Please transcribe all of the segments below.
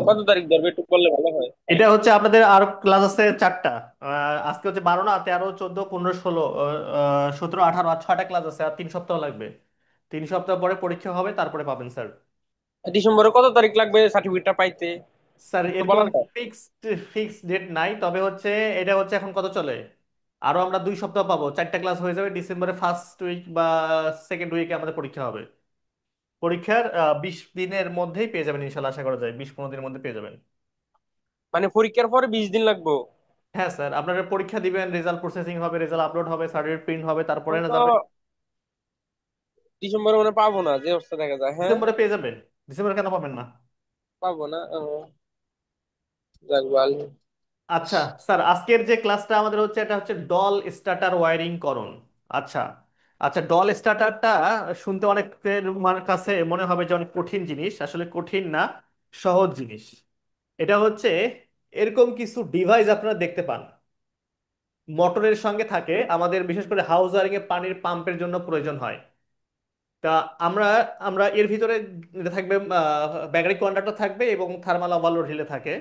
কত তারিখ ধরবে একটু বললে ভালো হয়। এটা হচ্ছে আপনাদের আরো ক্লাস আছে চারটা। আজকে হচ্ছে 12 না, 13, 14, 15, 16, 17, 18 আর 6টা ক্লাস আছে, আর 3 সপ্তাহ লাগবে। 3 সপ্তাহ পরে পরীক্ষা হবে, তারপরে পাবেন স্যার। ডিসেম্বরে কত তারিখ লাগবে সার্টিফিকেটটা পাইতে? স্যার একটু এরকম বলেন তো। ফিক্সড ফিক্সড ডেট নাই, তবে হচ্ছে এটা হচ্ছে এখন কত চলে, আরো আমরা 2 সপ্তাহ পাবো, 4টা ক্লাস হয়ে যাবে। ডিসেম্বরের ফার্স্ট উইক বা সেকেন্ড উইকে আমাদের পরীক্ষা হবে। পরীক্ষার 20 দিনের মধ্যেই পেয়ে যাবেন ইনশাল্লাহ, আশা করা যায় 20-15 দিনের মধ্যে পেয়ে যাবেন। মানে পরীক্ষার পরে 20 দিন লাগবে? হ্যাঁ স্যার, আপনারা পরীক্ষা দিবেন, রেজাল্ট প্রসেসিং হবে, রেজাল্ট আপলোড হবে, সার্টিফিকেট প্রিন্ট হবে, তারপরে আমি না তো যাবে। ডিসেম্বরে মানে পাবো না যে অবস্থা দেখা যায়, হ্যাঁ। ডিসেম্বরে পেয়ে যাবেন। ডিসেম্বরে কেন পাবেন না? পাবো না যাক ভালো। আচ্ছা স্যার, আজকের যে ক্লাসটা আমাদের হচ্ছে এটা হচ্ছে ডল স্টার্টার ওয়্যারিং করণ। আচ্ছা। আচ্ছা, ডল স্টার্টারটা শুনতে অনেকের কাছে মনে হবে যে অনেক কঠিন জিনিস, আসলে কঠিন না, সহজ জিনিস। এটা হচ্ছে এরকম কিছু ডিভাইস আপনারা দেখতে পান, মোটরের সঙ্গে থাকে, আমাদের বিশেষ করে হাউস ওয়ারিং এ পানির পাম্পের জন্য প্রয়োজন হয়। তা আমরা আমরা এর ভিতরে যেটা থাকবে, ব্যাটারি কন্ডাক্টর থাকবে এবং থার্মাল ওভারলোড রিলে থাকে।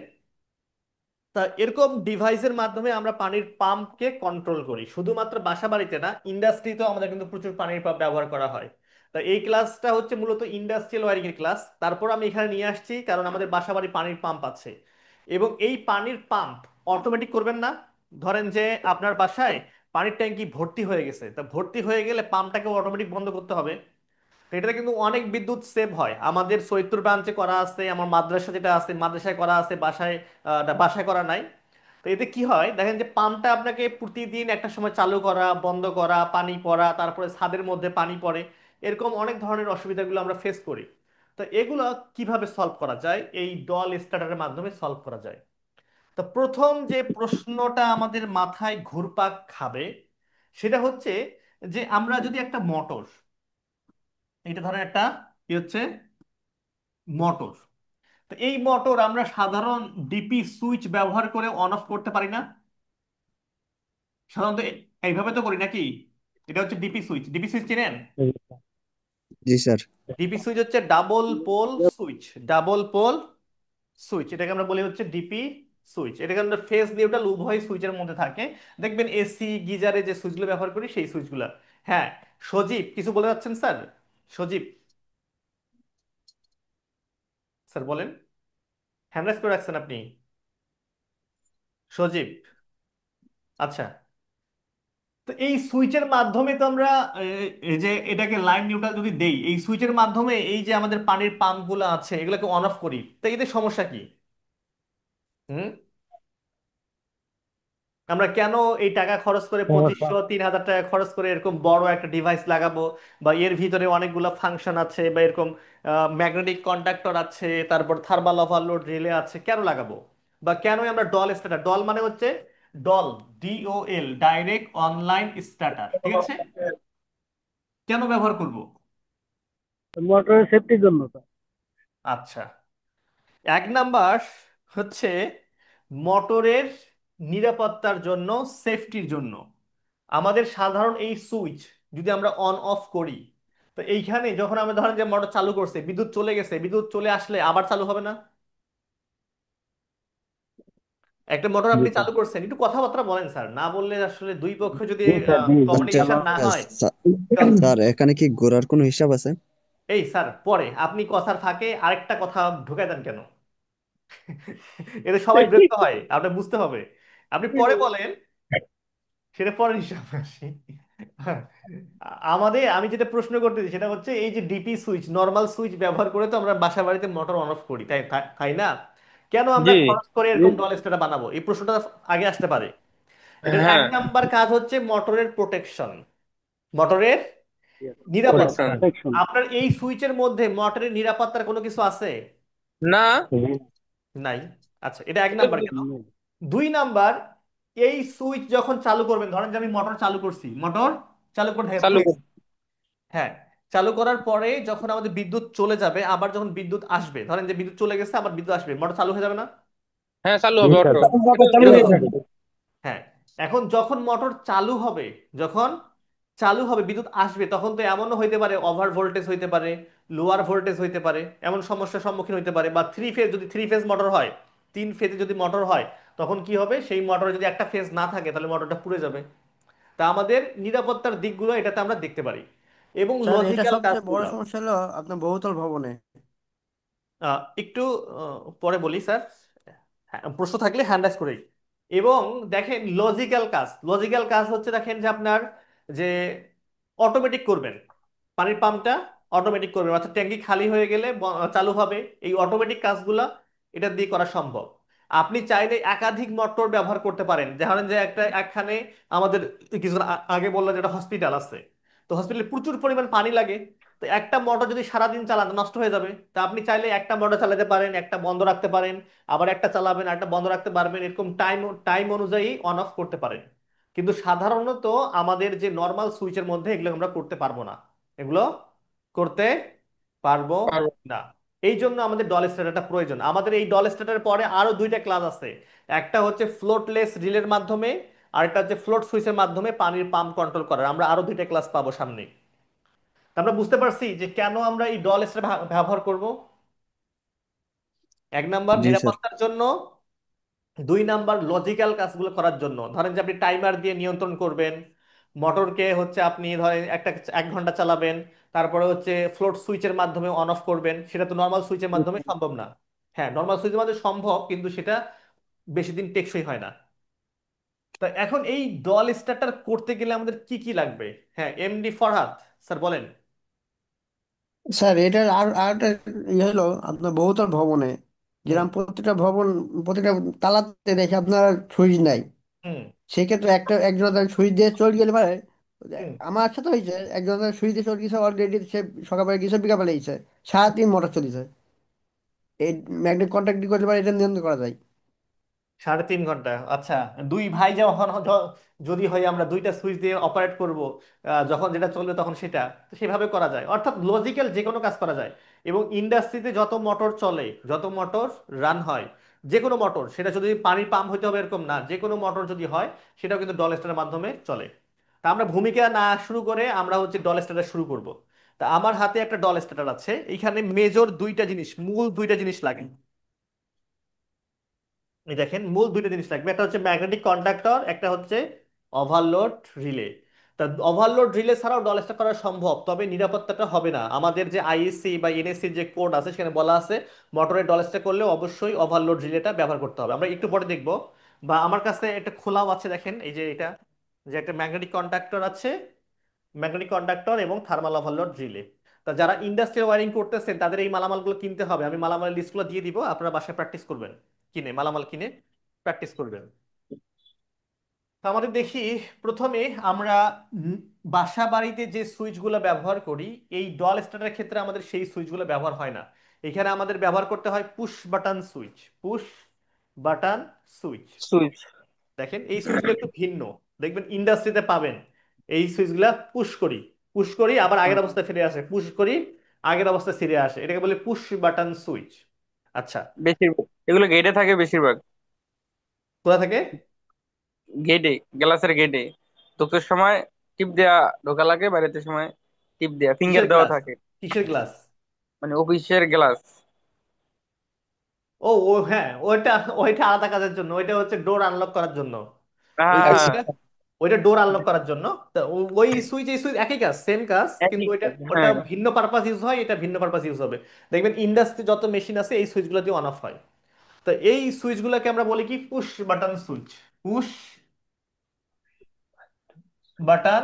তা এরকম ডিভাইসের মাধ্যমে আমরা পানির পাম্পকে কন্ট্রোল করি, শুধুমাত্র বাসা বাড়িতে না, ইন্ডাস্ট্রিতেও আমাদের কিন্তু প্রচুর পানির পাম্প ব্যবহার করা হয়। তা এই ক্লাসটা হচ্ছে মূলত ইন্ডাস্ট্রিয়াল ওয়ারিং এর ক্লাস, তারপর আমি এখানে নিয়ে আসছি কারণ আমাদের বাসা বাড়ি পানির পাম্প আছে। এবং এই পানির পাম্প অটোমেটিক করবেন না। ধরেন যে আপনার বাসায় পানির ট্যাঙ্কি ভর্তি হয়ে গেছে, তা ভর্তি হয়ে গেলে পাম্পটাকে অটোমেটিক বন্ধ করতে হবে। তো এটাতে কিন্তু অনেক বিদ্যুৎ সেভ হয়। আমাদের সৈয়দপুর ব্রাঞ্চে করা আছে, আমার মাদ্রাসা যেটা আছে মাদ্রাসায় করা আছে, বাসায় বাসায় করা নাই। তো এতে কি হয় দেখেন, যে পাম্পটা আপনাকে প্রতিদিন একটা সময় চালু করা, বন্ধ করা, পানি পড়া, তারপরে ছাদের মধ্যে পানি পড়ে, এরকম অনেক ধরনের অসুবিধাগুলো আমরা ফেস করি। তো এগুলো কিভাবে সলভ করা যায়, এই ডল স্টার্টারের মাধ্যমে সলভ করা যায়। তো প্রথম যে প্রশ্নটা আমাদের মাথায় ঘুরপাক খাবে সেটা হচ্ছে যে আমরা যদি একটা মোটর, এটা ধরেন একটা কি হচ্ছে মোটর, তো এই মোটর আমরা সাধারণ ডিপি সুইচ ব্যবহার করে অন অফ করতে পারি না? সাধারণত এইভাবে তো করি নাকি? এটা হচ্ছে ডিপি সুইচ। ডিপি সুইচ চিনেন? জি স্যার। ডিপি সুইচ হচ্ছে double pole switch. Double pole switch এটাকে আমরা বলি হচ্ছে ডিপি সুইচ। এটাকে আমরা ফেস নিউট্রাল উভয় সুইচের মধ্যে থাকে। দেখবেন এসি গিজারে যে সুইচগুলো ব্যবহার করি সেই সুইচগুলো। হ্যাঁ। সজীব কিছু বলে যাচ্ছেন স্যার? সজীব স্যার বলেন। হ্যান্ড রাইজ করে রাখছেন আপনি? সজীব। আচ্ছা। তো এই সুইচের মাধ্যমে তো আমরা এই যে এটাকে লাইন নিউট্রাল যদি দেই, এই সুইচের মাধ্যমে এই যে আমাদের পানির পাম্প গুলো আছে এগুলোকে অন অফ করি, তো এতে সমস্যা কি? হুম। আমরা কেন এই টাকা খরচ করে সমস্যা। 2500-3000 টাকা খরচ করে এরকম বড় একটা ডিভাইস লাগাবো, বা এর ভিতরে অনেকগুলো ফাংশন আছে, বা এরকম ম্যাগনেটিক কন্ডাক্টর আছে, তারপর থার্মাল ওভারলোড রিলে আছে, কেন লাগাবো? বা কেনই আমরা ডল স্টার্টার, ডল মানে হচ্ছে doll, DOL, direct online starter, ঠিক আছে, কেন ব্যবহার করব? মোটরের সেফটির জন্য স্যার। আচ্ছা। এক নাম্বার হচ্ছে মোটরের নিরাপত্তার জন্য, সেফটির জন্য। আমাদের সাধারণ এই সুইচ যদি আমরা অন অফ করি, তো এইখানে যখন আমরা ধরেন যে মোটর চালু করছে, বিদ্যুৎ চলে গেছে, বিদ্যুৎ চলে আসলে আবার চালু হবে না? একটা মোটর জি আপনি স্যার। চালু করছেন, একটু কথাবার্তা বলেন স্যার, না বললে আসলে দুই পক্ষ যদি জি স্যার, জি জি আচ্ছা কমিউনিকেশন না হয়। স্যার, কারণ স্যার, এখানে কি ঘোরার কোনো হিসাব আছে? এই স্যার, পরে আপনি কথার ফাঁকে আরেকটা কথা ঢুকাই দেন কেন? এতে সবাই বিরক্ত হয়, আপনি বুঝতে হবে। আপনি পরে বলেন, সেটা পরের হিসাবে আসি। আমাদের আমি যেটা প্রশ্ন করতেছি সেটা হচ্ছে এই যে ডিপি সুইচ, নর্মাল সুইচ ব্যবহার করে তো আমরা বাসা বাড়িতে মোটর অন অফ করি, তাই তাই তাই না? কেন আমরা জি। খরচ করে জি এরকম স্যার। ডল স্টার্টার বানাবো, এই প্রশ্নটা আগে আসতে পারে। এটার এক হ্যাঁ। নাম্বার কাজ হচ্ছে মোটরের প্রোটেকশন, মোটরের নিরাপত্তা। প্রোটেকশন। প্রোটেকশন। আপনার এই সুইচের মধ্যে মোটরের নিরাপত্তার কোনো কিছু আছে? না। নাই। আচ্ছা, এটা এক নাম্বার গেল। 2 নাম্বার, এই সুইচ যখন চালু করবেন, ধরেন যে আমি মোটর চালু করছি, মোটর চালু করে চালু থুইছি। হ্যাঁ। চালু করার পরে যখন আমাদের বিদ্যুৎ চলে যাবে, আবার যখন বিদ্যুৎ আসবে, ধরেন যে বিদ্যুৎ চলে গেছে আবার বিদ্যুৎ আসবে, মোটর চালু হয়ে যাবে না? হ্যাঁ, চালু জি হবে স্যার, অটো। তখন এটা মোটর এটা চালু তো হয়ে যাবে। হ্যাঁ। এখন যখন মোটর চালু হবে, যখন চালু হবে, বিদ্যুৎ আসবে, তখন তো এমনও হইতে পারে ওভার ভোল্টেজ হইতে পারে, লোয়ার ভোল্টেজ হইতে পারে, এমন সমস্যার সম্মুখীন হইতে পারে। বা থ্রি ফেজ, যদি থ্রি ফেজ মোটর হয়, তিন ফেজে যদি মোটর হয়, তখন কি হবে, সেই মোটরে যদি একটা ফেজ না থাকে তাহলে মোটরটা পুড়ে যাবে। তা আমাদের নিরাপত্তার দিকগুলো এটাতে আমরা দেখতে পারি। এবং স্যার, এটা লজিক্যাল সবচেয়ে বড় কাজগুলো সমস্যা হলো আপনার বহুতল ভবনে। একটু পরে বলি স্যার, হ্যাঁ, প্রশ্ন থাকলে হ্যান্ড রাইজ করেই। এবং দেখেন লজিক্যাল কাজ, লজিক্যাল কাজ হচ্ছে দেখেন যে আপনার যে অটোমেটিক করবেন, পানির পাম্পটা অটোমেটিক করবেন, অর্থাৎ ট্যাঙ্কি খালি হয়ে গেলে চালু হবে। এই অটোমেটিক কাজগুলা এটা দিয়ে করা সম্ভব। আপনি চাইলে একাধিক মোটর ব্যবহার করতে পারেন। ধরেন যে একটা একখানে আমাদের কিছুক্ষণ আগে বললাম যে একটা হসপিটাল আছে, তো হসপিটালে প্রচুর পরিমাণ পানি লাগে। তো একটা মোটর যদি সারাদিন চালাতে নষ্ট হয়ে যাবে, তা আপনি চাইলে একটা মোটর চালাতে পারেন, একটা বন্ধ রাখতে পারেন, আবার একটা চালাবেন আর একটা বন্ধ রাখতে পারবেন, এরকম টাইম টাইম অনুযায়ী অন অফ করতে পারেন। কিন্তু সাধারণত আমাদের যে নর্মাল সুইচের মধ্যে এগুলো আমরা করতে পারবো না, এগুলো করতে পারবো পারবো। না। এই জন্য আমাদের ডল স্টার্টারটা প্রয়োজন। আমাদের এই ডল স্টার্টারের পরে আরো দুইটা ক্লাস আছে। একটা হচ্ছে ফ্লোটলেস রিলের মাধ্যমে, আর একটা হচ্ছে ফ্লোট সুইচের মাধ্যমে পানির পাম্প কন্ট্রোল করার। আমরা আরো দুইটা ক্লাস পাবো সামনে। আমরা বুঝতে পারছি যে কেন আমরা এই ডল স্টার ব্যবহার করব। এক নাম্বার জি স্যার। নিরাপত্তার জন্য, দুই নাম্বার লজিক্যাল কাজগুলো করার জন্য। ধরেন যে আপনি টাইমার দিয়ে নিয়ন্ত্রণ করবেন মোটরকে, হচ্ছে আপনি ধরেন একটা 1 ঘন্টা চালাবেন, তারপরে হচ্ছে ফ্লোট সুইচের মাধ্যমে অন অফ করবেন, সেটা তো নর্মাল সুইচের মাধ্যমে সম্ভব না। হ্যাঁ, নর্মাল সুইচের মাধ্যমে সম্ভব, কিন্তু সেটা বেশি দিন টেকসই হয় না। তা এখন এই ডল স্টার্টার করতে গেলে আমাদের কি কি লাগবে? হ্যাঁ, এমডি ফরহাদ স্যার বলেন। স্যার, এটার আর একটা ইয়ে হলো আপনার বহুতল ভবনে, হুম। যেরকম প্রতিটা ভবন, প্রতিটা তালাতে দেখে আপনার সুইচ নাই। হুম। সেক্ষেত্রে একজন সুইচ দিয়ে চলে গেলে পারে। হুম। আমার সাথে হয়েছে, একজন সুইচ দিয়ে চলে গেছে অলরেডি, সে সকালবেলা গেছে, বিকালে গেছে, সারাদিন মোটর চলেছে। এই ম্যাগনেট কন্ট্যাক্ট করলে পারে এটা নিয়ন্ত্রণ করা যায়। 3.5 ঘন্টা, আচ্ছা। দুই ভাই যখন যদি হয় আমরা দুইটা সুইচ দিয়ে অপারেট করব, যখন যেটা চলবে তখন সেটা, তো সেভাবে করা যায়। অর্থাৎ লজিক্যাল যে কোনো কাজ করা যায়। এবং ইন্ডাস্ট্রিতে যত মোটর চলে, যত মোটর রান হয়, যে কোনো মোটর, সেটা যদি পানির পাম্প হইতে হবে এরকম না, যে কোনো মোটর যদি হয় সেটাও কিন্তু ডল স্টারের মাধ্যমে চলে। তা আমরা ভূমিকা না শুরু করে আমরা হচ্ছে ডল স্টার্টার শুরু করব। তা আমার হাতে একটা ডল স্টার্টার আছে, এইখানে মেজর দুইটা জিনিস, মূল দুইটা জিনিস লাগে। এই দেখেন, মূল দুইটা জিনিস লাগবে, একটা হচ্ছে ম্যাগনেটিক কন্ডাক্টর, একটা হচ্ছে ওভারলোড রিলে। তা ওভারলোড রিলে ছাড়াও ডলেজটা করা সম্ভব, তবে নিরাপত্তাটা হবে না। আমাদের যে আইএসসি বা এনএসসি যে কোড আছে সেখানে বলা আছে মোটরের ডলেজটা করলে অবশ্যই ওভারলোড রিলেটা ব্যবহার করতে হবে। আমরা একটু পরে দেখব। বা আমার কাছে একটা খোলাও আছে, দেখেন এই যে এটা, যে একটা ম্যাগনেটিক কন্ডাক্টর আছে, ম্যাগনেটিক কন্ডাক্টর এবং থার্মাল ওভারলোড রিলে। তা যারা ইন্ডাস্ট্রিয়াল ওয়্যারিং করতেছেন তাদের এই মালামালগুলো কিনতে হবে। আমি মালামাল লিস্টগুলো দিয়ে দিব, আপনারা বাসায় প্র্যাকটিস করবেন, কিনে মালামাল কিনে প্র্যাকটিস করবেন। তো আমাদের দেখি, প্রথমে আমরা উম বাসা বাড়িতে যে সুইচগুলো ব্যবহার করি, এই ডল স্টার্টারের ক্ষেত্রে আমাদের সেই সুইচগুলো ব্যবহার হয় না। এখানে আমাদের ব্যবহার করতে হয় push button switch, push button switch. Switch. দেখেন এই সুইচগুলো একটু ভিন্ন, দেখবেন ইন্ডাস্ট্রিতে পাবেন। এই সুইচগুলা পুশ করি, পুশ করি আবার আগের অবস্থায় ফিরে আসে, পুশ করি আগের অবস্থায় ফিরে আসে, এটাকে বলে পুশ বাটন সুইচ। আচ্ছা, বেশিরভাগ এগুলো গেটে থাকে বেশিরভাগ। কোথা থেকে? গেটে, গ্লাসের গেটে ঢোকার সময় টিপ দেয়া ঢোকা লাগে, বাইরের সময় টিপ দেয়া ফিঙ্গার কিসের দেওয়া গ্লাস? থাকে। কিসের গ্লাস? মানে অফিসের গ্লাস। ও ও হ্যাঁ, ওইটা, ওইটা আলাদা কাজের জন্য, ওইটা হচ্ছে ডোর আনলক করার জন্য। ওই হ্যাঁ, সুইচটা, ওইটা ডোর আনলক করার জন্য। তো ওই সুইচ এই সুইচ একই কাজ, সেম কাজ, একই কিন্তু ওইটা, কাজ, ওটা হ্যাঁ। ভিন্ন পারপাস ইউজ হয়, এটা ভিন্ন পারপাস ইউজ হবে। দেখবেন ইন্ডাস্ট্রি যত মেশিন আছে এই সুইচগুলো দিয়ে অন অফ হয়। তো এই সুইচগুলোকে আমরা বলি কি, push button switch, push button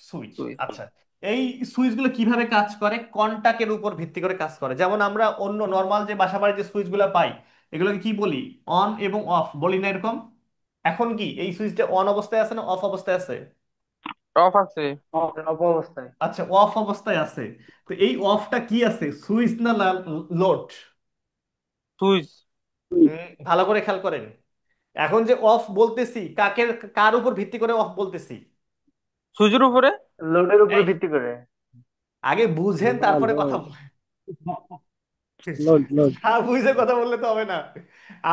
switch. Switch. আচ্ছা, এই সুইচগুলো কিভাবে কাজ করে? কন্টাক্টের উপর ভিত্তি করে কাজ করে। যেমন আমরা অন্য নর্মাল যে বাসাবাড়ির যে সুইচগুলো পাই, এগুলোকে কি বলি, অন এবং অফ বলি না এরকম? এখন কি এই সুইচটা অন অবস্থায় আছে না অফ অবস্থায় আছে? অফ আছে। অবস্থায়। আচ্ছা, অফ অবস্থায় আছে। তো এই অফটা কি আছে, সুইচ না লোড? সুইচ। ভালো করে খেয়াল করেন। এখন যে অফ বলতেছি, কার উপর ভিত্তি করে অফ বলতেছি? সুইচের উপরে। লোডের উপর এই, ভিত্তি করে। আগে বুঝেন তারপরে কথা লোড বলেন। লোড। না বুঝে কথা বললে তো হবে না।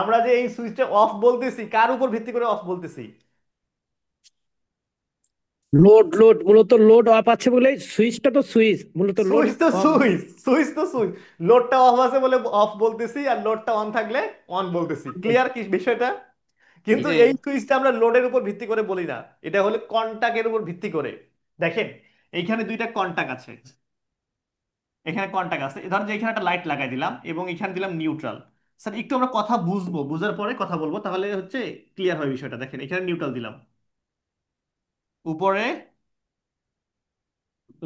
আমরা যে এই সুইচটা অফ বলতেছি, কার উপর ভিত্তি করে অফ বলতেছি? লোড লোড মূলত লোড অফ আছে বলে সুইচটা তো সুইচ মূলত লোড সুইচ তো অফ। সুইচ, সুইচ তো সুইচ। লোডটা অফ আছে বলে অফ বলতেছি, আর লোডটা অন থাকলে অন বলতেছি। ক্লিয়ার কি বিষয়টা? কিন্তু জি এই সুইচটা আমরা লোডের উপর ভিত্তি করে বলি না, এটা হলো কন্টাক্টের উপর ভিত্তি করে। দেখেন এইখানে দুইটা কন্টাক্ট আছে, এখানে কন্টাক্ট আছে, ধরেন যে এখানে একটা লাইট লাগাই দিলাম এবং এখানে দিলাম নিউট্রাল। স্যার একটু আমরা কথা বুঝবো, বুঝার পরে কথা বলবো, তাহলে হচ্ছে ক্লিয়ার হয় বিষয়টা। দেখেন এখানে নিউট্রাল দিলাম, উপরে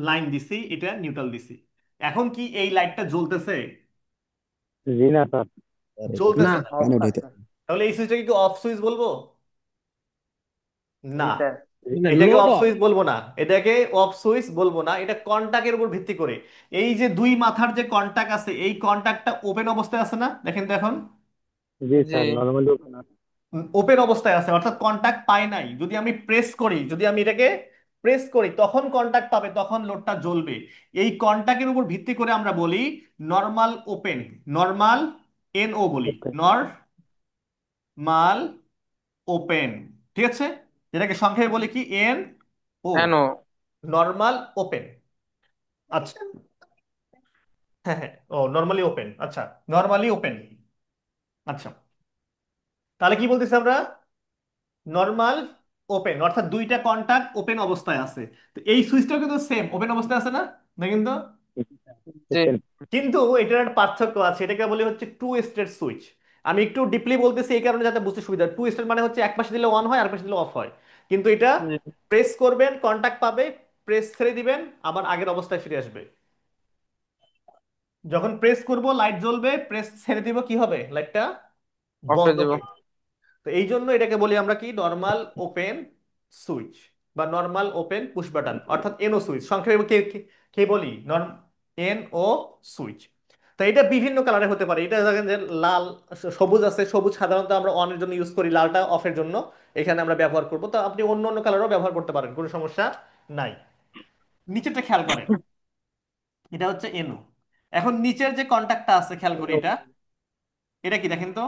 লাইন দিছি, এটা নিউট্রাল দিছি। এখন কি এই লাইটটা জ্বলতেছে? জি না স্যার। স্যার এটা তো না, জ্বলতেছে না। অফ কানেক্ট হইতে। আছে। তাহলে এই সুইচটাকে কি অফ সুইচ বলবো? জি না, স্যার। এটাকে লোড অফ অফ। সুইচ বলবো না, এটাকে অফ সুইচ বলবো না, এটা কন্টাক্টের উপর ভিত্তি করে। এই যে দুই মাথার যে কন্টাক্ট আছে, এই কন্টাক্টটা ওপেন অবস্থায় আছে না? দেখেন তো এখন জি জি স্যার, নর্মালি ওপেন আছে। ওপেন অবস্থায় আছে, অর্থাৎ কন্টাক্ট পায় নাই। যদি আমি প্রেস করি, যদি আমি এটাকে প্রেস করি, তখন কন্টাক্ট পাবে, তখন লোডটা জ্বলবে। এই কন্টাক্টের উপর ভিত্তি করে আমরা বলি নর্মাল ওপেন, নর্মাল এনও বলি, ওকে। Normal open. ঠিক আছে, যেটাকে সংক্ষেপে বলি কি, এন ও, এনো নর্মাল ওপেন। আচ্ছা, হ্যাঁ হ্যাঁ, ও নর্মালি ওপেন, আচ্ছা, নর্মালি ওপেন। আচ্ছা, তাহলে কি বলতেছি আমরা? নর্মাল ওপেন, অর্থাৎ দুইটা কন্টাক্ট ওপেন অবস্থায় আছে। তো এই সুইচটাও কিন্তু সেম ওপেন অবস্থায় আছে না? না কিন্তু, জি কিন্তু এটার একটা পার্থক্য আছে, এটাকে বলি হচ্ছে টু স্টেট সুইচ। আমি একটু ডিপলি বলতেছি এই কারণে যাতে বুঝতে সুবিধা। টু স্টেট মানে হচ্ছে এক পাশে দিলে অন হয়, আর পাশে দিলে অফ হয়। কিন্তু এটা জি প্রেস করবেন কন্টাক্ট পাবে, প্রেস ছেড়ে দিবেন আবার আগের অবস্থায় ফিরে আসবে। যখন প্রেস করব লাইট জ্বলবে, প্রেস ছেড়ে দিব কি হবে, লাইটটা অফ হয়ে বন্ধ যাব। হয়ে যাবে। তো এই জন্য এটাকে বলি আমরা কি, নর্মাল ওপেন সুইচ বা নর্মাল ওপেন পুশ বাটন, অর্থাৎ এনও সুইচ সংক্ষেপে কে কে কে বলি, এনও সুইচ। তো এটা বিভিন্ন কালারে হতে পারে। এটা দেখেন যে লাল, সবুজ আছে। সবুজ সাধারণত আমরা অনের জন্য ইউজ করি, লালটা অফের জন্য এখানে আমরা ব্যবহার করব। তো আপনি অন্য অন্য কালারও ব্যবহার করতে পারেন, কোনো সমস্যা নাই। নিচেরটা খেয়াল করেন, এটা হচ্ছে এনও। এখন নিচের যে কন্টাক্টটা আছে খেয়াল করি, এটা এটা কি দেখেন তো,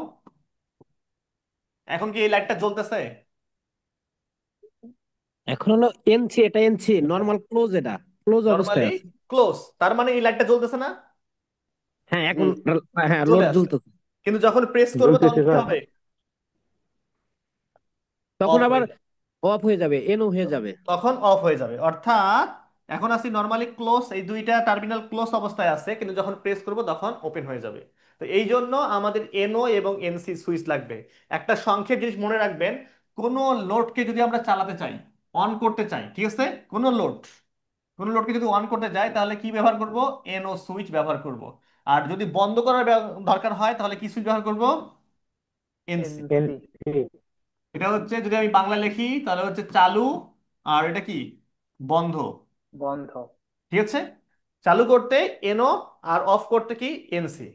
এখন কি এই লাইটটা জ্বলতেছে? এখন হলো এনসি, এটা এনসি নর্মাল ক্লোজ, এটা ক্লোজ অবস্থায় নর্মালি আছে। ক্লোজ, তার মানে এই লাইটটা জ্বলতেছে না? হ্যাঁ এখন, হুম হ্যাঁ চলে লোড আসছে। জ্বলতেছে। কিন্তু যখন প্রেস করবো তখন জ্বলতেছে কি স্যার। হবে? তখন অফ আবার হয়ে যাবে। অফ হয়ে যাবে, এনও হয়ে যাবে। তখন অফ হয়ে যাবে, অর্থাৎ এখন আছি নর্মালি ক্লোজ, এই দুইটা টার্মিনাল ক্লোজ অবস্থায় আছে, কিন্তু যখন প্রেস করব তখন ওপেন হয়ে যাবে। তো এই জন্য আমাদের এনও এবং এনসি সুইচ লাগবে। একটা সংক্ষেপ জিনিস মনে রাখবেন, কোন লোডকে যদি আমরা চালাতে চাই, অন করতে চাই, ঠিক আছে, কোন লোড, কোন লোডকে যদি অন করতে যাই, তাহলে কি ব্যবহার করব? এনও সুইচ ব্যবহার করব। আর যদি বন্ধ করার দরকার হয়, তাহলে কি সুইচ ব্যবহার করব? এনসি। এনসি। এটা হচ্ছে, যদি আমি বাংলা লিখি তাহলে হচ্ছে চালু, আর এটা কি, বন্ধ। বন্ধ। ঠিক আছে, চালু করতে এনও, আর অফ করতে কি, এনসি।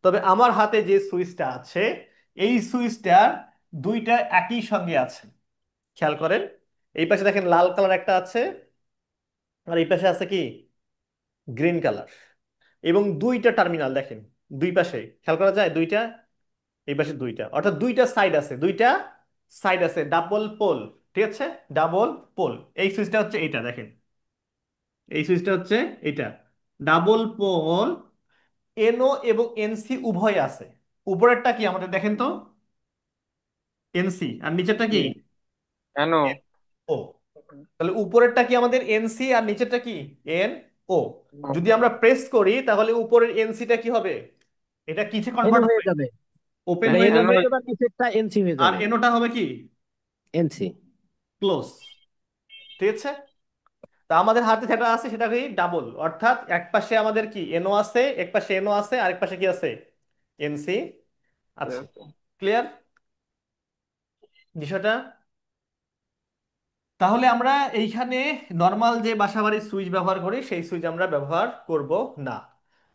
তবে আমার হাতে যে সুইচটা আছে, এই সুইচটার দুইটা একই সঙ্গে আছে। খেয়াল করেন, এই পাশে দেখেন লাল কালার একটা আছে, আর এই পাশে আছে কি, গ্রিন কালার। এবং দুইটা টার্মিনাল দেখেন, দুই পাশে খেয়াল করা যায় দুইটা, এই পাশে দুইটা, অর্থাৎ দুইটা সাইড আছে, দুইটা সাইড আছে, ডাবল পোল। ঠিক আছে, ডাবল পোল। এই সুইচটা হচ্ছে এইটা, দেখেন এই সুইচটা হচ্ছে এইটা, ডাবল পোল। এনও এবং এনসি উভয় আছে। উপরেরটা কি আমাদের দেখেন তো, এনসি, আর নিচেরটা জি কি, এনো ও। তাহলে উপরেরটা কি আমাদের এনসি, আর নিচেরটা কি, এন ও। যদি আমরা প্রেস করি তাহলে উপরের এনসিটা কি হবে, এটা কিসে এনও কনভার্ট হয়ে হবে, যাবে, ওপেন মানে হয়ে এনও যাবে। হয়ে যাবে আর নিচেরটা এনসি হয়ে আর যাবে। এনোটা হবে কি, এনসি। ক্লোজ। ঠিক আছে, তা আমাদের হাতে যেটা আছে সেটা কি, ডাবল, অর্থাৎ এক পাশে আমাদের কি এনও আছে, এক পাশে এনও আছে, আরেক পাশে কি আছে, এনসি আছে। ক্লিয়ার বিষয়টা? তাহলে আমরা এইখানে নর্মাল যে বাসাবাড়ির সুইচ ব্যবহার করি, সেই সুইচ আমরা ব্যবহার করব না।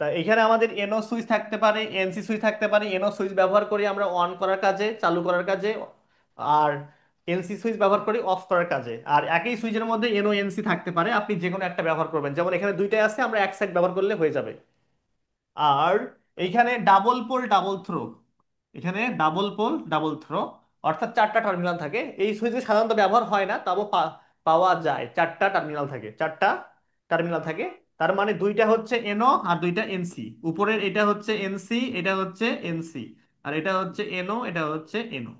তা এখানে আমাদের এনও সুইচ থাকতে পারে, এনসি সুইচ থাকতে পারে। এনও সুইচ ব্যবহার করি আমরা অন করার কাজে, চালু করার কাজে, আর এনসি সুইচ ব্যবহার করি অফ করার কাজে। আর একই সুইচের মধ্যে এনও এনসি থাকতে পারে, আপনি যে কোনো একটা ব্যবহার করবেন। যেমন এখানে দুইটাই আছে, আমরা এক সাইড ব্যবহার করলে হয়ে যাবে। আর এইখানে ডাবল পোল ডাবল থ্রো, এখানে ডাবল পোল ডাবল থ্রো, অর্থাৎ চারটা টার্মিনাল থাকে। এই সুইচে সাধারণত ব্যবহার হয় না, তবে পাওয়া যায়, চারটা টার্মিনাল থাকে, চারটা টার্মিনাল থাকে। তার মানে দুইটা হচ্ছে এনও আর দুইটা এনসি। উপরের এটা হচ্ছে এনসি, এটা হচ্ছে এনসি, আর এটা হচ্ছে এনও, এটা হচ্ছে এনও।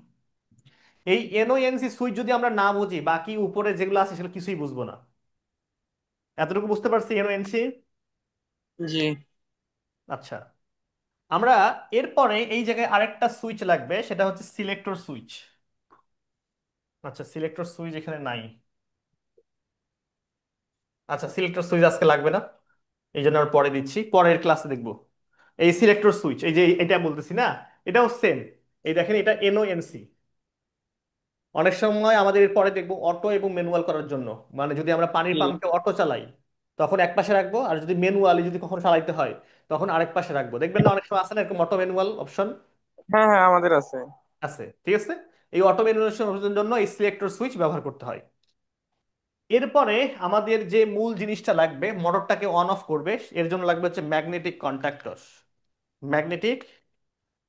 এই এনও এনসি সুইচ যদি আমরা না বুঝি, বাকি উপরে যেগুলো আছে সেগুলো কিছুই বুঝবো না। এতটুকু বুঝতে পারছি এনও এনসি? জি। আচ্ছা, আমরা এরপরে এই জায়গায় আরেকটা সুইচ লাগবে, সেটা হচ্ছে সিলেক্টর সুইচ। আচ্ছা, সিলেক্টর সুইচ এখানে নাই। আচ্ছা, সিলেক্টর সুইচ আজকে লাগবে না, এই জন্য আমরা পরে দিচ্ছি, পরের ক্লাসে দেখবো। এই সিলেক্টর সুইচ, এই যে এটা বলতেছি না, এটাও সেম। এই দেখেন, এটা এনও এনসি। অনেক সময় আমাদের এর পরে দেখবো অটো এবং ম্যানুয়াল করার জন্য, মানে যদি আমরা পানির জি। পাম্পে অটো চালাই তখন এক পাশে রাখবো, আর যদি ম্যানুয়ালি যদি কখনো চালাইতে হয় তখন আরেক পাশে রাখবো। দেখবেন না অনেক সময় আছে না এরকম অটো ম্যানুয়াল অপশন হ্যাঁ হ্যাঁ, আমাদের আছে। আছে, ঠিক আছে। এই অটো ম্যানুয়াল অপশনের জন্য এই সিলেক্টর সুইচ ব্যবহার করতে হয়। এরপরে আমাদের যে মূল জিনিসটা লাগবে, মোটরটাকে অন অফ করবে, এর জন্য লাগবে হচ্ছে ম্যাগনেটিক কন্ট্যাক্টর। ম্যাগনেটিক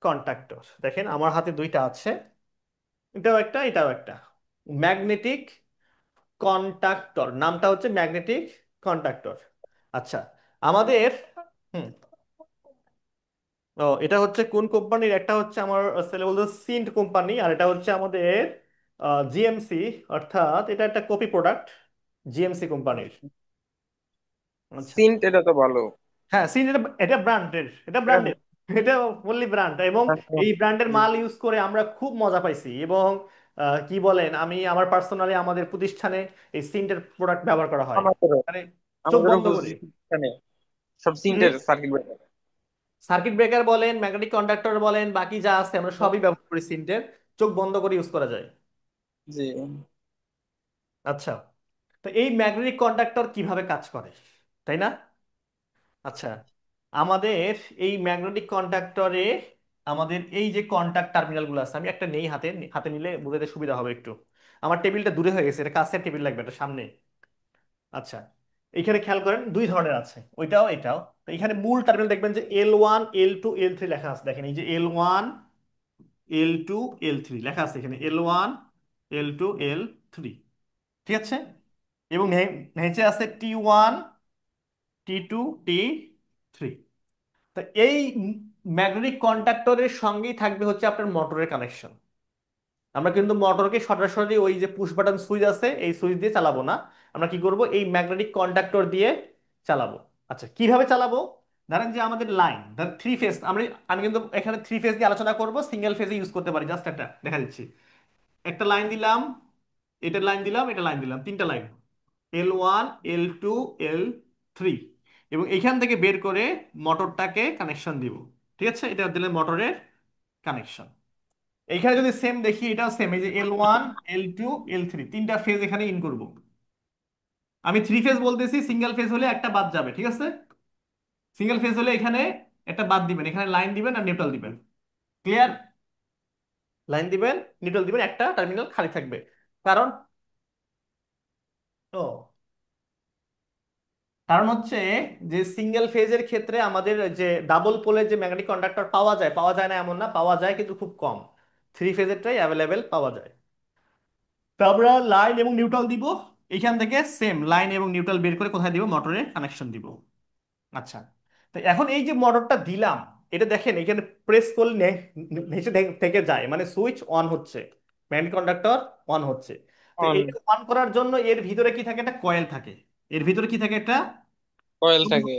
কন্ট্যাক্টর, দেখেন আমার হাতে দুইটা আছে, এটাও একটা এটাও একটা। ম্যাগনেটিক কন্ট্যাক্টর, নামটা হচ্ছে ম্যাগনেটিক কন্ট্যাক্টর। আচ্ছা, আমাদের হুম ও এটা হচ্ছে কোন কোম্পানির? একটা হচ্ছে আমার ছেলে বলতে সিন্ট কোম্পানি, আর এটা হচ্ছে আমাদের জিএমসি, অর্থাৎ এটা একটা কপি প্রোডাক্ট জিএমসি কোম্পানির। আচ্ছা, সিন্ট এটা তো ভালো। হ্যাঁ সিন্ট, এটা এটা ব্র্যান্ডের, এটা ব্র্যান্ডের, এটা ফুললি ব্র্যান্ড। এবং এই ব্র্যান্ডের মাল ইউজ করে আমরা খুব মজা পাইছি। এবং কি বলেন, আমি আমার পার্সোনালি আমাদের প্রতিষ্ঠানে এই সিন্টের প্রোডাক্ট ব্যবহার করা হয়, আমাদেরও মানে চোখ আমাদেরও বন্ধ করে। বুঝছি, সব সিন্টের সার্কিট ব্রেকার। সার্কিট ব্রেকার বলেন, ম্যাগনেটিক কন্ডাক্টর বলেন, বাকি যা আছে আমরা সবই ব্যবহার করি সিন্টের, চোখ বন্ধ করে ইউজ করা যায়। জি। আচ্ছা, তো এই ম্যাগনেটিক কন্ডাক্টর কিভাবে কাজ করে, তাই না? আচ্ছা, আমাদের এই ম্যাগনেটিক কন্ডাক্টরে আমাদের এই যে কন্টাক্ট টার্মিনাল গুলো আছে, আমি একটা নেই হাতে, হাতে নিলে বুঝতে সুবিধা হবে একটু। আমার টেবিলটা দূরে হয়ে গেছে, এটা কাছের টেবিল লাগবে, এটা সামনে। আচ্ছা, এখানে খেয়াল করেন দুই ধরনের আছে, ওইটাও এটাও। তো এখানে মূল টার্মিনাল দেখবেন যে L1 L2 L3 লেখা আছে, দেখেন এই যে L1 L2 L3 লেখা আছে এখানে, L1 L2 L3, ঠিক আছে। এবং নিচে আছে T1 T2 T3। তো এই ম্যাগনেটিক কন্ডাক্টরের সঙ্গেই থাকবে হচ্ছে আপনার মোটরের কানেকশন। আমরা কিন্তু মোটরকে সরাসরি ওই যে পুশ বাটন সুইচ আছে এই সুইচ দিয়ে চালাবো না, আমরা কি করব, এই ম্যাগনেটিক কন্ডাক্টর দিয়ে চালাবো। আচ্ছা, কিভাবে চালাবো? ধরেন যে আমাদের লাইন, ধরেন থ্রি ফেজ, আমি কিন্তু এখানে থ্রি ফেজ দিয়ে আলোচনা করব, সিঙ্গেল ফেজে ইউজ করতে পারি, জাস্ট একটা দেখা দিচ্ছি। একটা লাইন দিলাম, এটা লাইন দিলাম, এটা লাইন দিলাম, তিনটা লাইন, L1 L2 L3। এবং এখান থেকে বের করে মোটরটাকে কানেকশন দিব, ঠিক আছে, এটা দিলে মোটরের কানেকশন। এইখানে যদি সেম দেখি, এটাও সেম, এই যে L1 L2 L3 তিনটা ফেজ এখানে ইন করব। আমি থ্রি ফেজ বলতেছি, সিঙ্গেল ফেজ হলে একটা বাদ যাবে, ঠিক আছে। সিঙ্গেল ফেজ হলে এখানে একটা বাদ দিবেন, এখানে লাইন দিবেন আর নিউট্রাল দিবেন। ক্লিয়ার? লাইন দিবেন, নিউট্রাল দিবেন, একটা টার্মিনাল খালি থাকবে। কারণ ও কারণ হচ্ছে যে সিঙ্গেল ফেজের ক্ষেত্রে আমাদের যে ডাবল পোলের যে ম্যাগনেটিক কন্ডাক্টর পাওয়া যায়, পাওয়া যায় না এমন না, পাওয়া যায় কিন্তু খুব কম। থ্রি ফেজেরটাই অ্যাভেলেবেল পাওয়া যায়। তো আমরা লাইন এবং নিউট্রাল দিব, এখান থেকে সেম লাইন এবং নিউট্রাল বের করে কোথায় দিব, মোটরে কানেকশন দিব। আচ্ছা, তো এখন এই যে মোটরটা দিলাম, এটা দেখেন এখানে প্রেস করলে নিচে থেকে যায়, মানে সুইচ অন হচ্ছে, ম্যাগনেটিক কন্ডাক্টর অন হচ্ছে। তো অন। এটা অন করার জন্য এর ভিতরে কি থাকে, একটা কয়েল থাকে। এর ভিতরে কি থাকে, একটা কয়েল থাকে।